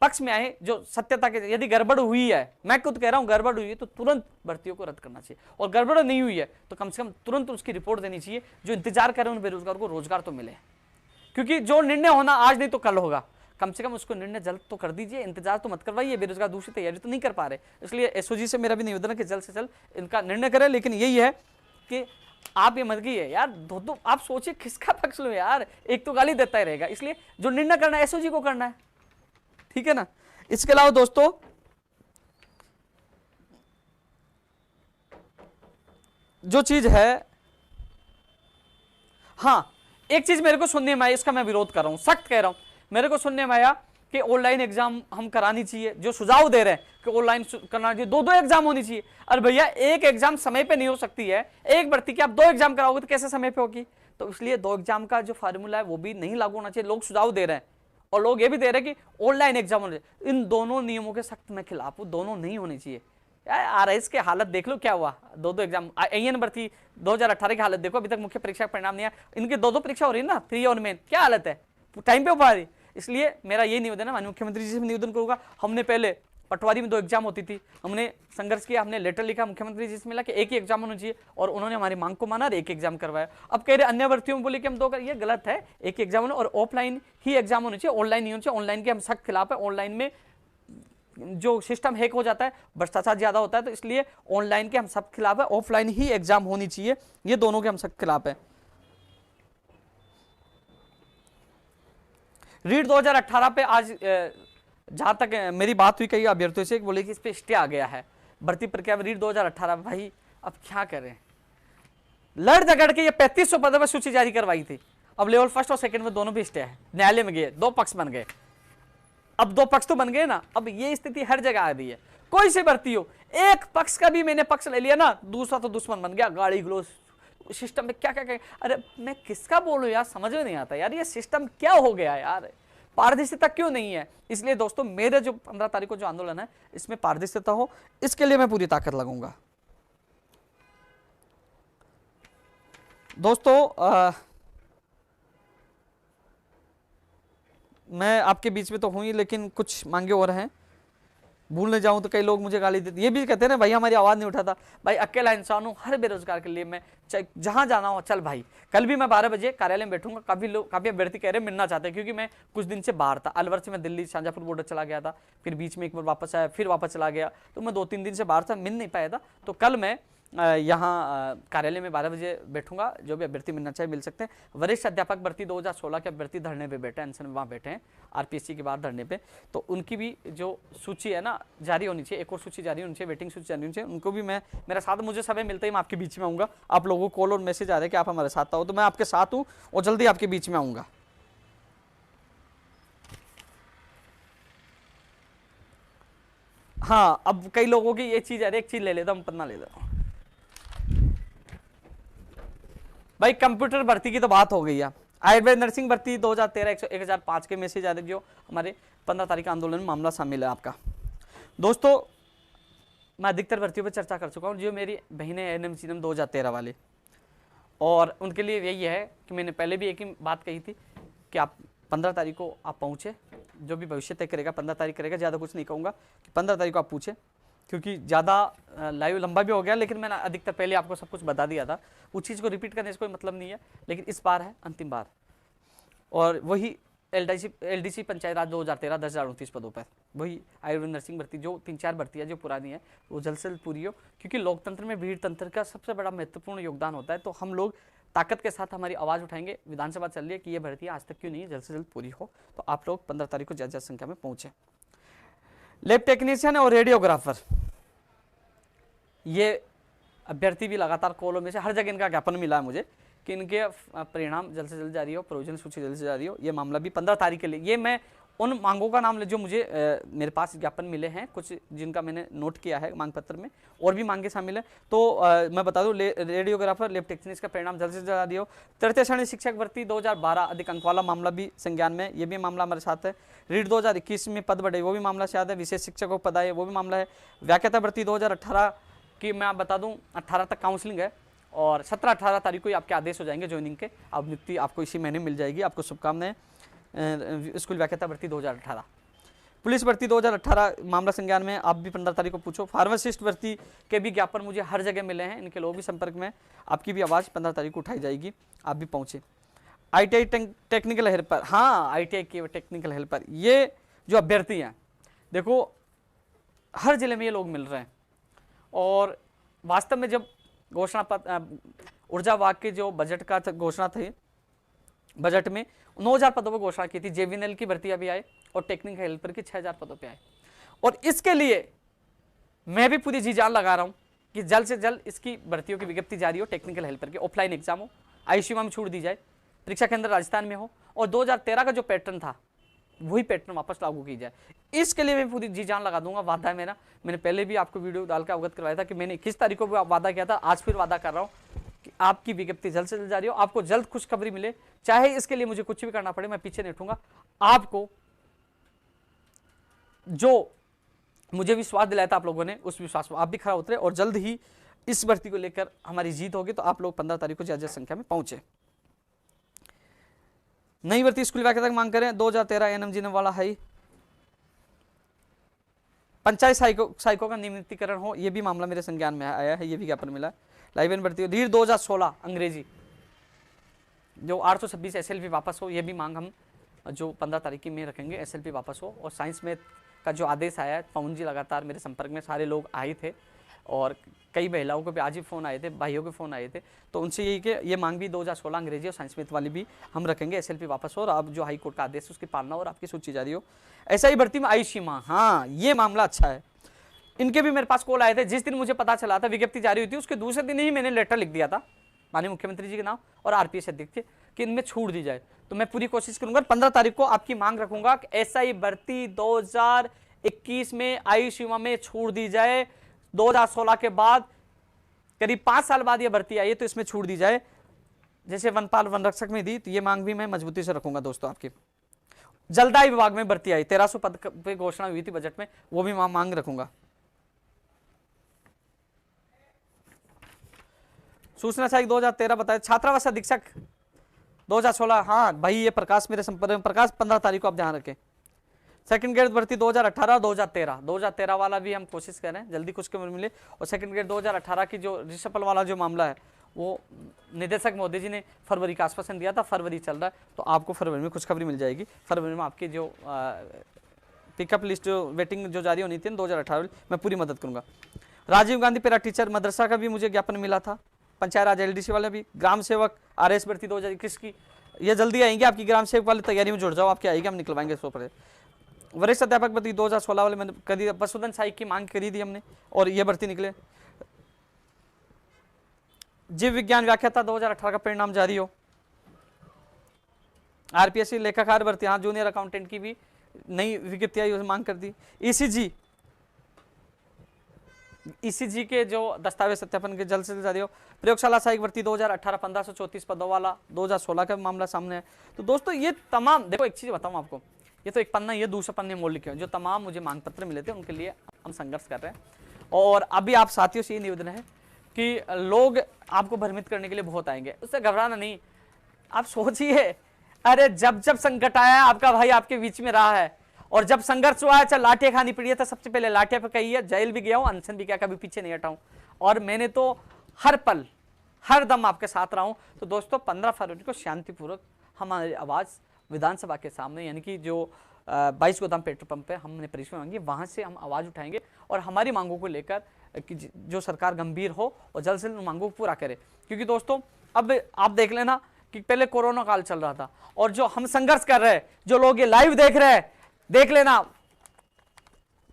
पक्ष में आए, जो सत्यता के, यदि गड़बड़ हुई है, मैं खुद कह रहा हूं गड़बड़ हुई है तो तुरंत भर्तियों को रद्द करना चाहिए, और गड़बड़ नहीं हुई है तो कम से कम तुरंत उसकी रिपोर्ट देनी चाहिए। जो इंतजार कर रहे हैं उन बेरोजगार को रोजगार तो मिले, क्योंकि जो निर्णय होना आज नहीं तो कल होगा, कम से कम उसको निर्णय जल्द तो कर दीजिए, इंतजार तो मत करवाइए, बेरोजगार दूसरी तैयारी तो नहीं कर पा रहे। इसलिए एसओजी से मेरा भी निवेदन है कि जल्द से जल्द इनका निर्णय करें। लेकिन यही है कि आप ये मत कीजिए यार, दो आप सोचिए किसका पक्ष लो यार, एक तो गाली देता ही रहेगा, इसलिए जो निर्णय करना है एसओजी को करना है, ठीक है ना। इसके अलावा दोस्तों जो चीज है, हाँ एक चीज मेरे को सुनने में आई, इसका मैं विरोध कर रहा हूं, सख्त कह रहा हूं, मेरे को सुनने में आया कि ऑनलाइन एग्जाम हम करानी चाहिए, जो सुझाव दे रहे हैं कि ऑनलाइन करना चाहिए, दो एग्जाम होनी चाहिए। अरे भैया एक एग्जाम समय पे नहीं हो सकती है, एक भर्ती की आप 2 एग्जाम कराओगे तो कैसे समय पे होगी? तो इसलिए 2 एग्जाम का जो फार्मूला है वो भी नहीं लागू होना चाहिए। लोग सुझाव दे रहे हैं और लोग ये भी दे रहे हैं कि ऑनलाइन एग्जाम होने चाहिए। इन दोनों नियमों के सख्त मैं खिलाफ हूं, दोनों नहीं होने चाहिए। आरआईएस की हालत देख लो क्या हुआ, 2 एग्जाम। एएन भर्ती 2018 की हालत देखो, अभी तक मुख्य परीक्षा परिणाम नहीं आया, इनकी 2 परीक्षा हो रही है ना, प्री और मेन, क्या हालत है, टाइम पे हो पा रही। इसलिए मेरा ये निवेदन है, माननीय मुख्यमंत्री जी से निवेदन करूंगा। हमने पहले पटवारी में 2 एग्जाम होती थी, हमने संघर्ष किया, हमने लेटर लिखा मुख्यमंत्री जी से मिला कि एक ही एग्जाम होना चाहिए, और उन्होंने हमारी मांग को माना और एक एग्जाम करवाया। अब कह रहे अन्य भर्तियों में बोले कि हम 2 कर, ये गलत है, एक एग्जाम होना, और ऑफलाइन ही एग्जाम होने चाहिए, ऑनलाइन नहीं होना चाहिए। ऑनलाइन के हम सख्त खिलाफ है, ऑनलाइन में जो सिस्टम हैक हो जाता है, भ्रष्टाचार ज्यादा होता है, तो इसलिए ऑनलाइन के हम सब खिलाफ है, ऑफलाइन ही एग्जाम होनी चाहिए, ये दोनों के हम सब खिलाफ है। रीट 2018 पे आज जहां तक मेरी बात हुई कई अभ्यर्थियों से, बोले कि इस पे स्टे आ गया है भर्ती प्रक्रिया में, रीट 2018। भाई अब क्या करें, लड़ झगड़ के ये 3500 पदों पर सूची जारी करवाई थी, अब लेवल फर्स्ट और सेकंड में दोनों भी स्टे है, न्यायालय में गए, 2 पक्ष बन गए, अब 2 पक्ष तो बन गए ना। अब ये स्थिति हर जगह आ रही है, कोई सी भर्ती हो, एक पक्ष का भी मैंने पक्ष ले लिया ना, दूसरा तो दुश्मन बन गया, गाड़ी ग्लोस सिस्टम में क्या क्या क्या। अरे मैं किसका बोलूं यार, समझ में नहीं आता यार, ये सिस्टम क्या हो गया यार, पारदर्शिता क्यों नहीं है? इसलिए दोस्तों मेरे जो 15 तारीख को जो आंदोलन है, इसमें पारदर्शिता हो, इसके लिए मैं पूरी ताकत लगाऊंगा। दोस्तों मैं आपके बीच में तो हूं ही, लेकिन कुछ मांगे और हैं, भूलने जाऊं तो कई लोग मुझे गाली देते, ये भी कहते हैं ना भाई हमारी आवाज नहीं उठाता। भाई अकेला इंसान हूं, हर बेरोजगार के लिए मैं जहां जाना हो, चल भाई कल भी मैं 12 बजे कार्यालय में बैठूंगा। काफी अभ्यर्थी कह रहे मिलना चाहते हैं, क्योंकि मैं कुछ दिन से बाहर था, अलवर से मैं दिल्ली शाहजहांपुर बॉर्डर चला गया था, फिर बीच में एक बार वापस आया, फिर वापस चला गया, तो मैं 2-3 दिन से बाहर था, मिल नहीं पाया था। तो कल मैं यहाँ कार्यालय में 12 बजे बैठूंगा, जो भी अभ्यर्थी मिलना चाहे मिल सकते हैं। वरिष्ठ अध्यापक भर्ती 2016 के अभ्यर्थी धरने पे बैठे हैं, अनशन में वहाँ बैठे हैं आरपीएससी के बाहर धरने पे, तो उनकी भी जो सूची है ना जारी होनी चाहिए, एक और सूची जारी होनी चाहिए, वेटिंग सूची जारी होनी चाहिए, उनको भी मैं मेरा साथ, मुझे समय मिलता ही मैं आपके बीच में आऊँगा। आप लोगों को कॉल और मैसेज आ रहे हैं कि आप हमारे साथ आओ, तो मैं आपके साथ हूँ और जल्दी आपके बीच में आऊँगा। हाँ अब कई लोगों की ये चीज है, एक चीज ले लेता हूँ, पन्ना ले लेता हूँ भाई। कंप्यूटर भर्ती की तो बात हो गई है, आयुर्वेद नर्सिंग भर्ती 2013 1005 के मैसेज आ रहे, जो हमारे 15 तारीख आंदोलन में मामला शामिल है आपका। दोस्तों मैं अधिकतर भर्तियों पर चर्चा कर चुका हूँ, जो मेरी बहनें एनएमसीएम 2013 वाले, और उनके लिए यही है कि मैंने पहले भी एक ही बात कही थी कि आप 15 तारीख को आप पहुँचे, जो भी भविष्य तय करेगा 15 तारीख करेगा, ज़्यादा कुछ नहीं कहूँगा कि 15 तारीख को आप पूछे, क्योंकि ज़्यादा लाइव लंबा भी हो गया, लेकिन मैंने अधिकतर पहले आपको सब कुछ बता दिया था, उस चीज़ को रिपीट करने से कोई मतलब नहीं है, लेकिन इस बार है अंतिम बार। और वही एलडीसी पंचायत राज 2013 10,039 पदों पर, वही आयुर्वेद नर्सिंग भर्ती जो 3-4 भर्ती है जो पुरानी है, वो जल्द से जल्द पूरी हो, क्योंकि लोकतंत्र में भीड़ तंत्र का सबसे बड़ा महत्वपूर्ण योगदान होता है। तो हम लोग ताकत के साथ हमारी आवाज़ उठाएंगे, विधानसभा चल रही है कि ये भर्ती आज तक क्यों नहीं है, जल्द से जल्द पूरी हो। तो आप लोग 15 तारीख को ज़्यादा संख्या में पहुँचे। लैब टेक्नीशियन और रेडियोग्राफर, ये अभ्यर्थी भी लगातार कॉलों में से हर जगह इनका ज्ञापन मिला है मुझे कि इनके परिणाम जल्द से जल्द जारी हो, प्रोविजन सूची जल्द से जारी हो। ये मामला भी 15 तारीख के लिए, ये मैं उन मांगों का नाम ले जो मुझे मेरे पास ज्ञापन मिले हैं, कुछ जिनका मैंने नोट किया है मांग पत्र में, और भी मांगे शामिल हैं। तो मैं बता दूं, रेडियोग्राफर लैब टेक्नीशियन का परिणाम जल्द से जल्द जारी हो। तृतीय श्रेणी शिक्षक भर्ती 2012 अधिक अंक वाला मामला भी संज्ञान में, ये भी मामला हमारे साथ है। रीट 2021 में पद बढ़े, वो भी मामला शायद है। विशेष शिक्षकों पद आए, वो भी मामला है। व्याख्याता भर्ती 2018 की मैं बता दूं 18 तक काउंसलिंग है, और 17-18 तारीख को ही आपके आदेश हो जाएंगे ज्वाइनिंग के। अब नियुक्ति आपको इसी महीने मिल जाएगी, आपको शुभकामनाएं। स्कूल व्याख्याता भर्ती 2018, पुलिस भर्ती 2018 मामला संज्ञान में, आप भी 15 तारीख को पूछो। फार्मासिस्ट भर्ती के भी ज्ञापन मुझे हर जगह मिले हैं, इनके लोग भी संपर्क में, आपकी भी आवाज़ 15 तारीख को उठाई जाएगी, आप भी पहुँचे। ITI टेक्निकल हेल्पर, हाँ ITI के टेक्निकल हेल्पर, ये जो अभ्यर्थी हैं, देखो हर जिले में ये लोग मिल रहे हैं। और वास्तव में जब घोषणा पत्र ऊर्जा विभाग के जो बजट का घोषणा थी, बजट में 9,000 पदों पर घोषणा की थी। JVNL की भर्ती अभी आए और टेक्निकल हेल्पर की 6,000 पदों पे आए। और इसके लिए मैं भी पूरी जी जान लगा रहा हूं कि जल्द से जल्द इसकी भर्तियों की विज्ञप्ति जारी हो, टेक्निकल हेल्पर के ऑफलाइन एग्जाम हो, आईसीयू में छूट दी जाए, परीक्षा केंद्र राजस्थान में हो, और 2013 का जो पैटर्न था वही पैटर्न वापस लागू की जाए। इसके लिए मैं पूरी जी जान लगा दूंगा, वादा है मेरा। मैंने पहले भी आपको वीडियो डाल के अवगत करवाया था कि मैंने 21 तारीख को भी वादा किया था, आज फिर वादा कर रहा हूँ कि आपकी विज्ञप्ति जल्द से जल्द जारी हो, आपको जल्द खुशखबरी मिले, चाहे इसके लिए मुझे कुछ भी करना पड़े, मैं पीछे नहीं हटूंगा। आपको जो मुझे विश्वास दिलाया था आप लोगों ने, उस विश्वास में आप भी खरा उतरे और जल्द ही इस भर्ती को लेकर हमारी जीत होगी। तो आप लोग 15 तारीख को ज्यादा संख्या में पहुंचे। नई भर्ती स्कूल व्याख्या तक मांग करें, 2013 एनएमजी ने वाला है, पंचायत सहायकों का नियमितीकरण हो, यह भी मामला मेरे संज्ञान में आया है, यह भी ज्ञापन मिला। लाइब्रेरी भर्ती रीड 2016 अंग्रेजी जो 826 एसएलपी वापस हो, यह भी मांग हम जो 15 तारीख की में रखेंगे, एसएलपी वापस हो। और साइंस में का जो आदेश आया है, पवन जी लगातार मेरे संपर्क में, सारे लोग आए थे और कई महिलाओं को भी आज ही फोन आए थे, भाइयों के फोन आए थे, तो उनसे यही कि ये मांग भी 2016 अंग्रेजी और साइंस मैथ वाली भी हम रखेंगे, एसएलपी वापस हो और अब जो हाई कोर्ट का आदेश है उसकी पालना और आपकी सूची जारी हो। ऐसा ही भर्ती में आयुषीमा, हाँ ये मामला अच्छा है, इनके भी मेरे पास कॉल आए थे। जिस दिन मुझे पता चला था विज्ञप्ति जारी हुई थी, उसके दूसरे दिन ही मैंने लेटर लिख दिया था माननीय मुख्यमंत्री जी के नाम और आरपीएस अध्यक्ष के कि इनमें छूट दी जाए। तो मैं पूरी कोशिश करूंगा, 15 तारीख को आपकी मांग रखूंगा कि एसआई भर्ती 2021 में आयुषीमा में छूट दी जाए। 2016 के बाद करीब 5 साल बाद ये भर्ती आई है, तो इसमें छूट दी जाए, जैसे वनपाल वन रक्षक में दी। तो ये मांग भी मैं मजबूती से रखूंगा दोस्तों। आपकी जलदाय विभाग में भर्ती आई, 1300 पद पे घोषणा हुई थी बजट में, वो भी मांग रखूंगा। सूचना सहायक 2013 बताया, छात्रावास अधीक्षक 2016, हाँ भाई ये प्रकाश मेरे संपर्क में, प्रकाश 15 तारीख को आप ध्यान रखें। सेकंड ग्रेड भर्ती 2018 2013 वाला भी हम कोशिश करें जल्दी कुछ खबर मिले। और सेकंड ग्रेड 2018 की जो रिसपल वाला जो मामला है, वो निदेशक मोदी जी ने फरवरी का आश्वासन दिया था, फरवरी चल रहा है, तो आपको फरवरी में खुशखबरी मिल जाएगी। फरवरी में आपकी जो पिकअप लिस्ट वेटिंग जो जारी होनी थी 2018 मैं पूरी मदद करूंगा। राजीव गांधी पैरा टीचर मदरसा का भी मुझे ज्ञापन मिला था, पंचायत राज एलडीसी वाले भी, ग्राम सेवक आरएस भर्ती 2021 की ये जल्दी आएंगे आपकी, ग्राम सेवक वाली तैयारी में जुड़ जाओ, आपकी आएगी, हम निकलवाएंगे इसको पर। वरिष्ठ अध्यापक भर्ती 2016 वाले मैंने करी, पशुधन सहायक की मांग करी थी हमने और ये भर्ती निकले। जीव विज्ञान व्याख्याता 2018 का परिणाम जारी हो। आरपीएससी लेखाकार भर्ती, हाँ जूनियर अकाउंटेंट की भी नई विज्ञप्ति आई, मांग कर दी। ईसीजी के जो दस्तावेज सत्यापन के जल्द से जल्द जारी हो। प्रयोगशाला सहायक भर्ती 2018 1534 पदों वाला 2016 का मामला सामने है। तो दोस्तों ये तमाम, देखो एक चीज बताऊं आपको, ये तो एक पन्ना, ये दूसरा पन्ने मोड़ लिखे जो तमाम मुझे मांग पत्र मिले थे, उनके लिए हम संघर्ष कर रहे हैं। और अभी आप साथियों से ये निवेदन है कि लोग आपको भ्रमित करने के लिए बहुत आएंगे, उससे घबराना नहीं। आप सोचिए, अरे जब जब संकट आया आपका भाई आपके बीच में रहा है, और जब संघर्ष हुआ है, चाहे लाठियां खानी पड़ी है, तो सबसे पहले लाठियां पे कही है, जेल भी गया हूं, अनशन भी किया, कभी पीछे नहीं हटा हूं, और मैंने तो हर पल हर दम आपके साथ रहा हूं। तो दोस्तों 15 फरवरी को शांतिपूर्वक हमारी आवाज विधानसभा के सामने, यानी कि जो 22 गोदाम पेट्रोल पंप पे हमने परिश्रम मांगी, वहां से हम आवाज उठाएंगे और हमारी मांगों को लेकर कि जो सरकार गंभीर हो और जल्द से जल्द मांगों को पूरा करे। क्योंकि दोस्तों अब आप देख लेना कि पहले कोरोना काल चल रहा था, और जो हम संघर्ष कर रहे हैं, जो लोग ये लाइव देख रहे हैं, देख लेना,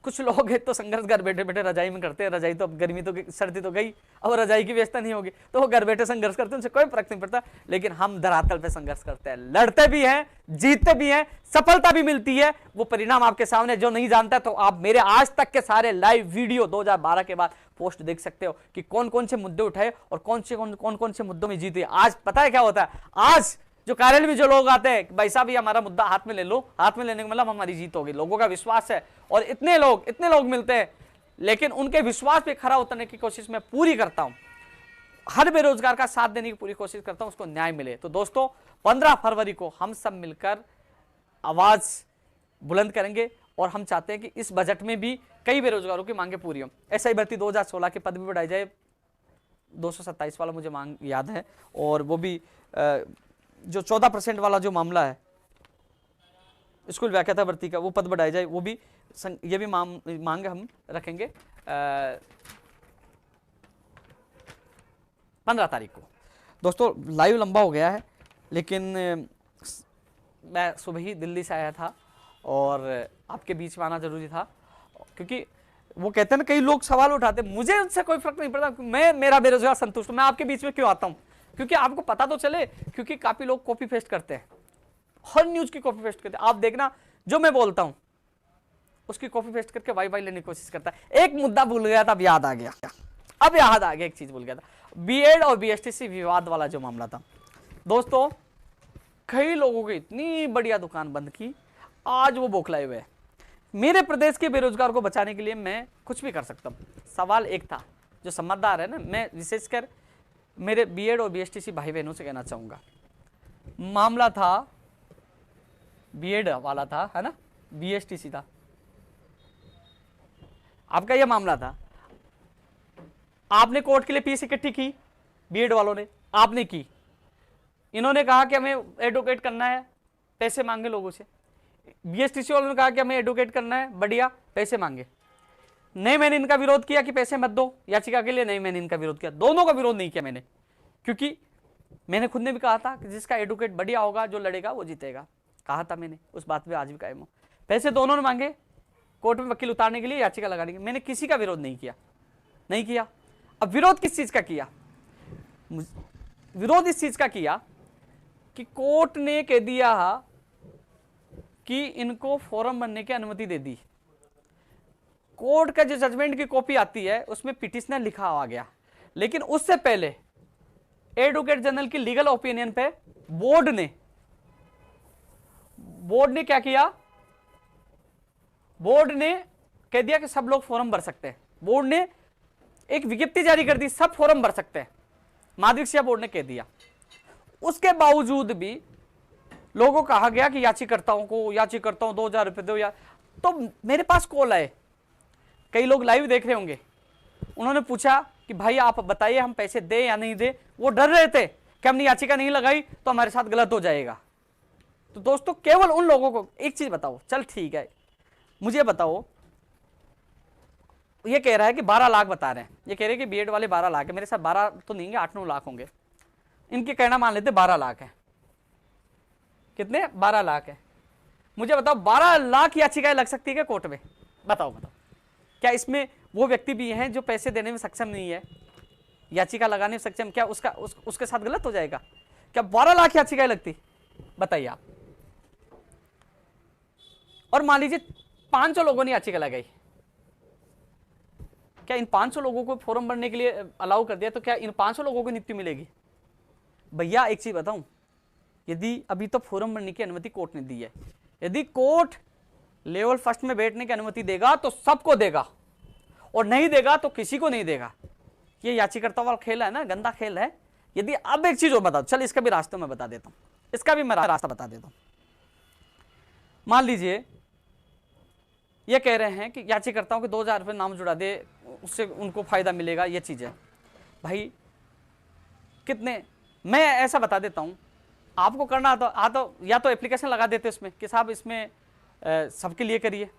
कुछ लोग हैं तो संघर्ष घर बैठे बैठे रजाई में करते हैं। रजाई तो अब गर्मी तो सर्दी तो गई, अब रजाई की व्यवस्था नहीं होगी, तो वो घर बैठे संघर्ष करते हैं, उनसे कोई फर्क नहीं पड़ता। लेकिन हम धरातल पे संघर्ष करते हैं, लड़ते भी हैं, जीतते भी हैं, सफलता भी मिलती है, वो परिणाम आपके सामने। जो नहीं जानता तो आप मेरे आज तक के सारे लाइव वीडियो 2012 के बाद पोस्ट देख सकते हो कि कौन कौन से मुद्दे उठाए और कौन कौन से मुद्दों में जीते। आज पता है क्या होता है, आज जो कार्यालय में जो लोग आते हैं, भाई साहब ये हमारा मुद्दा हाथ में ले लो, हाथ में लेने का मतलब हमारी जीत होगी, लोगों का विश्वास है, और इतने लोग मिलते हैं, लेकिन उनके विश्वास पे खरा उतरने की कोशिश मैं पूरी करता हूं, हर बेरोजगार का साथ देने की पूरी कोशिश करता हूं, उसको न्याय मिले। तो दोस्तों 15 फरवरी को हम सब मिलकर आवाज बुलंद करेंगे, और हम चाहते हैं कि इस बजट में भी कई बेरोजगारों की मांगे पूरी हो। एसआई भर्ती 2016 के पद भी बढ़ाई जाए, 227 वाला मुझे मांग याद है, और वो भी जो 14% वाला जो मामला है स्कूल व्याख्याता भर्ती का, वो पद बढ़ाया जाए, वो भी ये भी मांग हम रखेंगे 15 तारीख को। दोस्तों लाइव लंबा हो गया है, लेकिन मैं सुबह ही दिल्ली से आया था और आपके बीच में आना जरूरी था, क्योंकि वो कहते हैं ना, कई लोग सवाल उठाते हैं, मुझे उनसे कोई फर्क नहीं पड़ता, मैं मेरा बेरोजगार संतुष्ट हूं। मैं आपके बीच में क्यों आता हूं? क्योंकि आपको पता तो चले, क्योंकि काफी लोग कॉपी पेस्ट करते हैं, हर न्यूज की कॉपी पेस्ट करते हैं। आप देखना, जो मैं बोलता हूं उसकी कॉपी पेस्ट करके वाई वाई लेने की कोशिश करता है। एक मुद्दा भूल गया था, अब याद आ गया, अब याद आ गया, एक चीज भूल गया था, बीएड और बीएसटीसी विवाद वाला जो मामला था। दोस्तों, कई लोगों की इतनी बढ़िया दुकान बंद की, आज वो बौखलाए हुए हैं। मेरे प्रदेश के बेरोजगार को बचाने के लिए मैं कुछ भी कर सकता हूँ। सवाल एक था, जो समझदार है ना, मैं विशेषकर मेरे बीएड और बीएसटीसी भाई बहनों से कहना चाहूंगा, मामला था बीएड वाला था, है ना, बीएसटीसी था, आपका यह मामला था। आपने कोर्ट के लिए फीस इकट्ठी की, बीएड वालों ने, आपने की। इन्होंने कहा कि हमें एडवोकेट करना है, पैसे मांगे लोगों से। बीएसटीसी वालों ने कहा कि हमें एडवोकेट करना है, बढ़िया, पैसे मांगे। नहीं मैंने इनका विरोध किया कि पैसे मत दो याचिका के लिए, नहीं मैंने इनका विरोध किया, दोनों का विरोध नहीं किया मैंने, क्योंकि मैंने खुद ने भी कहा था कि जिसका एडवोकेट बढ़िया होगा, जो लड़ेगा वो जीतेगा, कहा था मैंने, उस बात पे आज भी कायम हूं। पैसे दोनों ने मांगे कोर्ट में वकील उतारने के लिए, याचिका लगाने के लिए, मैंने किसी का विरोध नहीं किया, नहीं किया। अब विरोध किस चीज का किया? विरोध इस चीज का किया कि कोर्ट ने कह दिया कि इनको फॉर्म भरने की अनुमति दे दी। कोर्ट का जो जजमेंट की कॉपी आती है उसमें पिटिशनर लिखा आ गया, लेकिन उससे पहले एडवोकेट जनरल की लीगल ओपिनियन पे बोर्ड ने क्या किया? बोर्ड ने कह दिया कि सब लोग फॉर्म भर सकते हैं। बोर्ड ने एक विज्ञप्ति जारी कर दी, सब फॉर्म भर सकते हैं, माध्यमिक शिक्षा बोर्ड ने कह दिया। उसके बावजूद भी लोगों को कहा गया कि याचिकाकर्ताओं को 2000 रुपए दो। या तो मेरे पास कॉल आए, कई लोग लाइव देख रहे होंगे, उन्होंने पूछा कि भाई आप बताइए हम पैसे दे या नहीं दे। वो डर रहे थे कि हमने याचिका नहीं लगाई तो हमारे साथ गलत हो जाएगा। तो दोस्तों, केवल उन लोगों को एक चीज बताओ, चल ठीक है, मुझे बताओ, ये कह रहा है कि 12 लाख बता रहे हैं, ये कह रहे हैं कि बीएड वाले 12 लाख है, मेरे साथ 12 तो नहीं है, 8-9 लाख होंगे, इनके कहना मान लेते 12 लाख है। कितने? 12 लाख है। मुझे बताओ, 12 लाख याचिकाएं लग सकती है क्या कोर्ट में? बताओ बताओ, क्या इसमें वो व्यक्ति भी हैं जो पैसे देने में सक्षम नहीं है, याचिका लगाने में सक्षम, क्या उसके साथ गलत हो जाएगा? क्या 12 लाख याचिकाएं लगती? बताइए आप। और मान लीजिए 500 लोगों ने याचिका लगाई, क्या इन 500 लोगों को फॉर्म भरने के लिए अलाउ कर दिया तो क्या इन 500 लोगों को नियुक्ति मिलेगी? भैया एक चीज बताऊं, यदि अभी तो फॉर्म भरने की अनुमति कोर्ट ने दी है, यदि कोर्ट लेवल फर्स्ट में बैठने की अनुमति देगा तो सबको देगा, और नहीं देगा तो किसी को नहीं देगा। ये याचिकाकर्ता वाला खेल है ना, गंदा खेल है। यदि अब एक चीज और बताओ, चल इसका भी रास्ता मैं बता देता हूं, इसका भी मैं रास्ता बता देता हूं। मान लीजिए ये कह रहे हैं कि याचिकाकर्ताओं के 2000 रुपये नाम जुड़ा दे, उससे उनको फायदा मिलेगा, ये चीज है। भाई कितने, मैं ऐसा बता देता हूं, आपको करना तो या तो एप्लीकेशन लगा देते इसमें कि साहब इसमें सबके लिए करिए,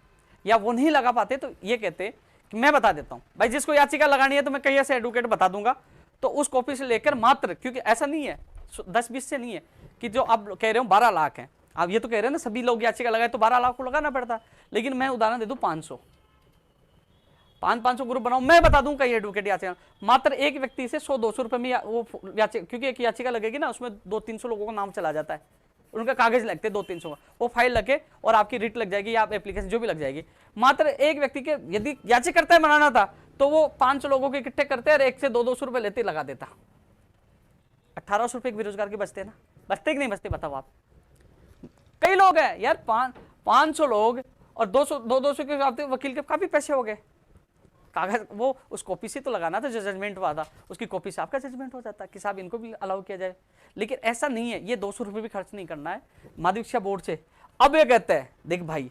या वो नहीं लगा पाते तो ये कहते कि मैं बता देता हूं भाई, जिसको याचिका लगानी है तो मैं कहीं से एडवोकेट बता दूंगा, तो उस कॉपी से लेकर मात्र, क्योंकि ऐसा नहीं है 10-20 से नहीं है कि जो आप कह रहे हो 12 लाख है, आप ये तो कह रहे हैं ना सभी लोग याचिका लगाए तो 12 लाख को लगाना पड़ता, लेकिन मैं उदाहरण दे दूं 500 ग्रुप बनाऊं, मैं बता दूं कई एडवोकेट याचिका, मात्र एक व्यक्ति से 100-200 रुपए में वो याचिका, क्योंकि एक याचिका लगेगी ना उसमें 200-300 लोगों का नाम चला जाता है, उनका कागज लगते 200-300 का, वो फाइल लगे और आपकी रिट लग जाएगी या आप एप्लीकेशन जो भी लग जाएगी। मात्र एक व्यक्ति के यदि याचिकाकर्ता बनाना था तो वो 500 लोगों के इकट्ठे करते और 1 से 200 रुपए लेते लगा देता, 1800 रुपए एक बेरोजगार के बचते ना, बचते कि नहीं बचते बताओ आप? कई लोग हैं यार, 500 लोग और 200 के वकील के काफी पैसे हो गए। कागज वो उस कॉपी से तो लगाना था जो जजमेंट हुआ था, उसकी कॉपी से आपका जजमेंट हो जाता कि साहब इनको भी अलाउ किया जाए, लेकिन ऐसा नहीं है। ये 200 रुपये भी खर्च नहीं करना है माध्यमिक शिक्षा बोर्ड से। अब ये कहते हैं देख भाई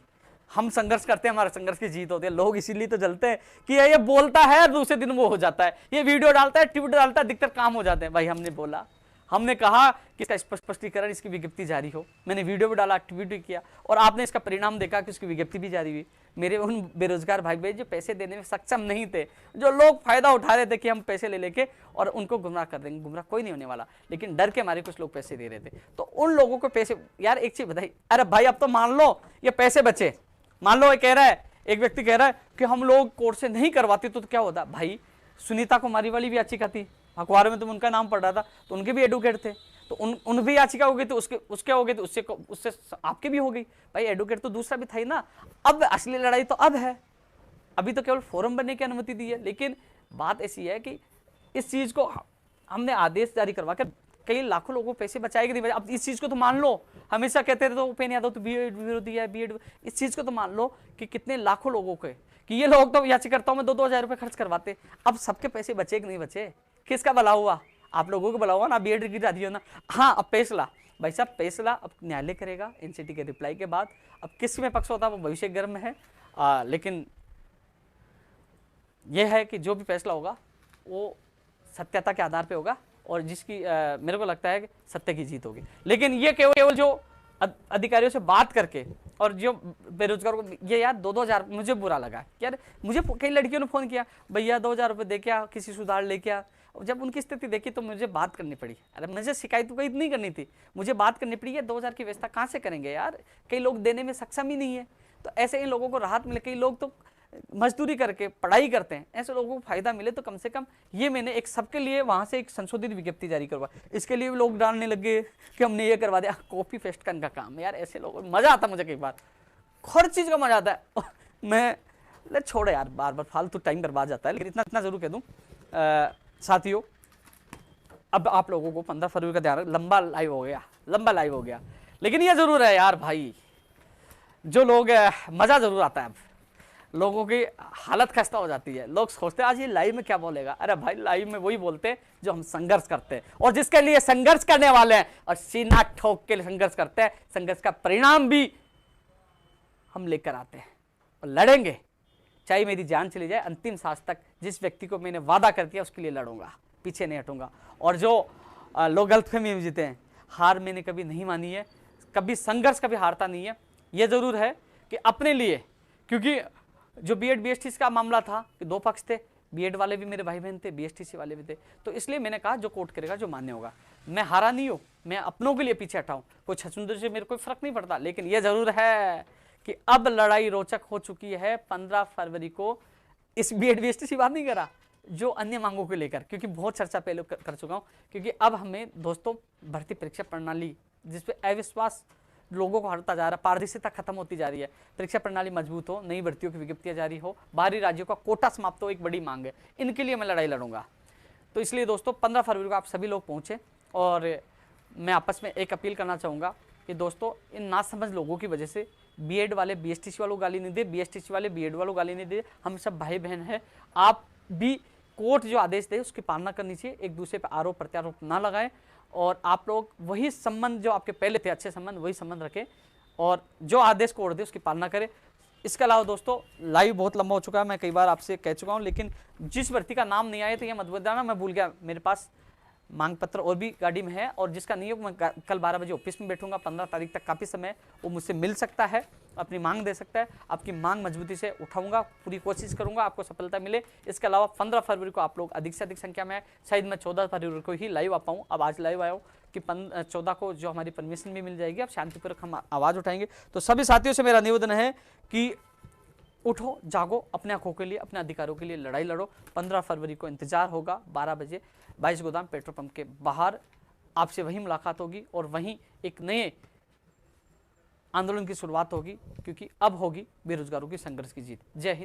हम संघर्ष करते हैं, हमारे संघर्ष की जीत होती है, लोग इसीलिए तो जलते हैं कि ये बोलता है दूसरे दिन वो हो जाता है, ये वीडियो डालता है, ट्वीट डालता है, दिक्कत काम हो जाते हैं। भाई हमने बोला, हमने कहा कि इसका स्पष्टीकरण, इसकी विज्ञप्ति जारी हो, मैंने वीडियो भी डाला, ट्वीट भी किया, और आपने इसका परिणाम देखा कि उसकी विज्ञप्ति भी जारी हुई। मेरे उन बेरोजगार भाई बहन जो पैसे देने में सक्षम नहीं थे, जो लोग फायदा उठा रहे थे कि हम पैसे ले लेके और उनको गुमराह कर देंगे, गुमराह कोई नहीं होने वाला, लेकिन डर के मारे कुछ लोग पैसे दे रहे थे, तो उन लोगों को पैसे, यार एक चीज बताइए, अरे भाई अब तो मान लो ये पैसे बचे, मान लो ये कह रहा है एक व्यक्ति कह रहा है कि हम लोग कोर्ट से नहीं करवाते तो क्या होता। भाई सुनीता कुमारी वाली भी याचिका थी, अखबार में तुम उनका नाम पढ़ रहा था, तो उनके भी एडवोकेट थे, तो उन भी याचिका हो गई, तो उसके हो गई, तो उससे आपके भी हो गई। भाई एडवोकेट तो दूसरा भी था ही ना। अब असली लड़ाई तो अब है, अभी तो केवल फोरम बनने की अनुमति दी है, लेकिन बात ऐसी है कि इस चीज को हमने आदेश जारी करवा कर कई लाखों लोगों को पैसे बचाएगी नहीं। अब इस चीज को तो मान लो, हमेशा कहते थे तो उपेन्द्र यादव तो बीएड विरोधी है, बीएड, इस चीज को तो मान लो कि कितने लाखों लोगों के, कि ये लोग तो याचिकाकर्ताओं में 2-2 हज़ार रुपए खर्च करवाते। अब सबके पैसे बचे कि नहीं बचे, किसका भला हुआ? आप लोगों को भला हुआ ना, बीएड गिरा दिया ना। हाँ, अब फैसला, भाई साहब फैसला अब न्यायालय करेगा एनसीटी के रिप्लाई के बाद। अब किस में पक्ष होता है वो भविष्य गर्म में है, लेकिन यह है कि जो भी फैसला होगा वो सत्यता के आधार पे होगा, और जिसकी मेरे को लगता है कि सत्य की जीत होगी। लेकिन ये केवल जो अधिकारियों से बात करके और जो बेरोजगारों को, ये यार 2-2 हज़ार, मुझे बुरा लगा यार। मुझे कई लड़कियों ने फोन किया, भैया 2 हज़ार रुपये दे के आ, किसी सुधार लेके आ। जब उनकी स्थिति देखी तो मुझे बात करनी पड़ी। अरे मुझे शिकायत कोई नहीं करनी थी, मुझे बात करनी पड़ी। ये 2 हज़ार की व्यवस्था कहाँ से करेंगे यार, कई लोग देने में सक्षम ही नहीं है। तो ऐसे इन लोगों को राहत मिले, कई लोग तो मजदूरी करके पढ़ाई करते हैं, ऐसे लोगों को फायदा मिले, तो कम से कम ये मैंने एक सबके लिए वहां से एक संशोधित विज्ञप्ति जारी करवा। इसके लिए भी लोग डालने लगे कि हमने ये करवा दिया, कॉपी पेस्ट करने का काम यार। ऐसे लोग, मजा आता मुझे कई बार, हर चीज का मजा आता है। मैं छोड़ो यार, बार बार फालतू टाइम बर्बाद जाता है। लेकिन इतना जरूर कह दूं साथियों, अब आप लोगों को 15 फरवरी का ध्यान, लंबा लाइव हो गया, लेकिन ये जरूर है यार भाई, जो लोग मजा जरूर आता है। अब लोगों की हालत खस्ता हो जाती है, लोग सोचते हैं आज ये लाइव में क्या बोलेगा। अरे भाई लाइव में वही बोलते हैं जो हम संघर्ष करते हैं, और जिसके लिए संघर्ष करने वाले हैं और सीना ठोक के लिए संघर्ष करते हैं, संघर्ष का परिणाम भी हम लेकर आते हैं और लड़ेंगे, चाहे मेरी जान चली जाए। अंतिम सांस तक जिस व्यक्ति को मैंने वादा कर दिया उसके लिए लड़ूंगा, पीछे नहीं हटूंगा। और जो लोग गलतफहमी में जीते हैं, हार मैंने कभी नहीं मानी है, कभी संघर्ष कभी हारता नहीं है। यह जरूर है कि अपने लिए, क्योंकि जो बीएड बीएसटीसी का मामला था कि 2 पक्ष थे, बीएड वाले भी मेरे भाई बहन थे, बीएसटीसी वाले भी थे, तो इसलिए मैंने कहा जो कोर्ट करेगा जो मान्य होगा। मैं हारा नहीं हूं, मैं अपनों के लिए पीछे हटाऊं, कोई छछूंदर से मेरे कोई फर्क नहीं पड़ता। लेकिन यह जरूर है कि अब लड़ाई रोचक हो चुकी है। 15 फरवरी को इस बीएड बीएसटीसी बात नहीं करा, जो अन्य मांगों को लेकर, क्योंकि बहुत चर्चा पहले कर चुका हूं, क्योंकि अब हमें दोस्तों भर्ती परीक्षा प्रणाली जिसपे अविश्वास लोगों को हटता जा रहा है, पारदर्शिता खत्म होती जा रही है, परीक्षा प्रणाली मजबूत हो, नई भर्तियों की विज्ञप्तियां जारी हो, बाहरी राज्यों का कोटा समाप्त हो, एक बड़ी मांग है। इनके लिए मैं लड़ाई लड़ूंगा। तो इसलिए दोस्तों 15 फरवरी को आप सभी लोग पहुंचे, और मैं आपस में एक अपील करना चाहूँगा कि दोस्तों इन नासमझ लोगों की वजह से बीएड वाले बीएसटीसी वालों गाली नहीं दे, बीएसटीसी वाले बीएड वालों गाली नहीं दे। हम सब भाई बहन हैं। आप भी कोर्ट जो आदेश दे उसकी पालना करनी चाहिए, एक दूसरे पर आरोप प्रत्यारोप ना लगाएं, और आप लोग वही संबंध जो आपके पहले थे अच्छे संबंध, वही संबंध रखें, और जो आदेश कोर्ट दे उसकी पालना करें। इसके अलावा दोस्तों लाइव बहुत लंबा हो चुका है, मैं कई बार आपसे कह चुका हूं, लेकिन जिस भर्ती का नाम नहीं आया तो ये मत बताना मैं भूल गया। मेरे पास मांग पत्र और भी गाड़ी में है, और जिसका नहीं है मैं कल 12 बजे ऑफिस में बैठूंगा। 15 तारीख तक काफ़ी समय वो मुझसे मिल सकता है, अपनी मांग दे सकता है। आपकी मांग मजबूती से उठाऊंगा, पूरी कोशिश करूंगा आपको सफलता मिले। इसके अलावा 15 फरवरी को आप लोग अधिक से अधिक संख्या में, शायद मैं 14 फरवरी को ही लाइव आ पाऊँ। अब आज लाइव आया हूँ कि 14 को जो हमारी परमिशन भी मिल जाएगी, अब शांतिपूर्वक हम आवाज़ उठाएंगे। तो सभी साथियों से मेरा निवेदन है कि उठो, जागो, अपने हकों के लिए, अपने अधिकारों के लिए लड़ाई लड़ो। 15 फरवरी को इंतजार होगा 12 बजे 22 गोदाम पेट्रोल पंप के बाहर। आपसे वहीं मुलाकात होगी और वहीं एक नए आंदोलन की शुरुआत होगी, क्योंकि अब होगी बेरोजगारों की संघर्ष की जीत। जय हिंद।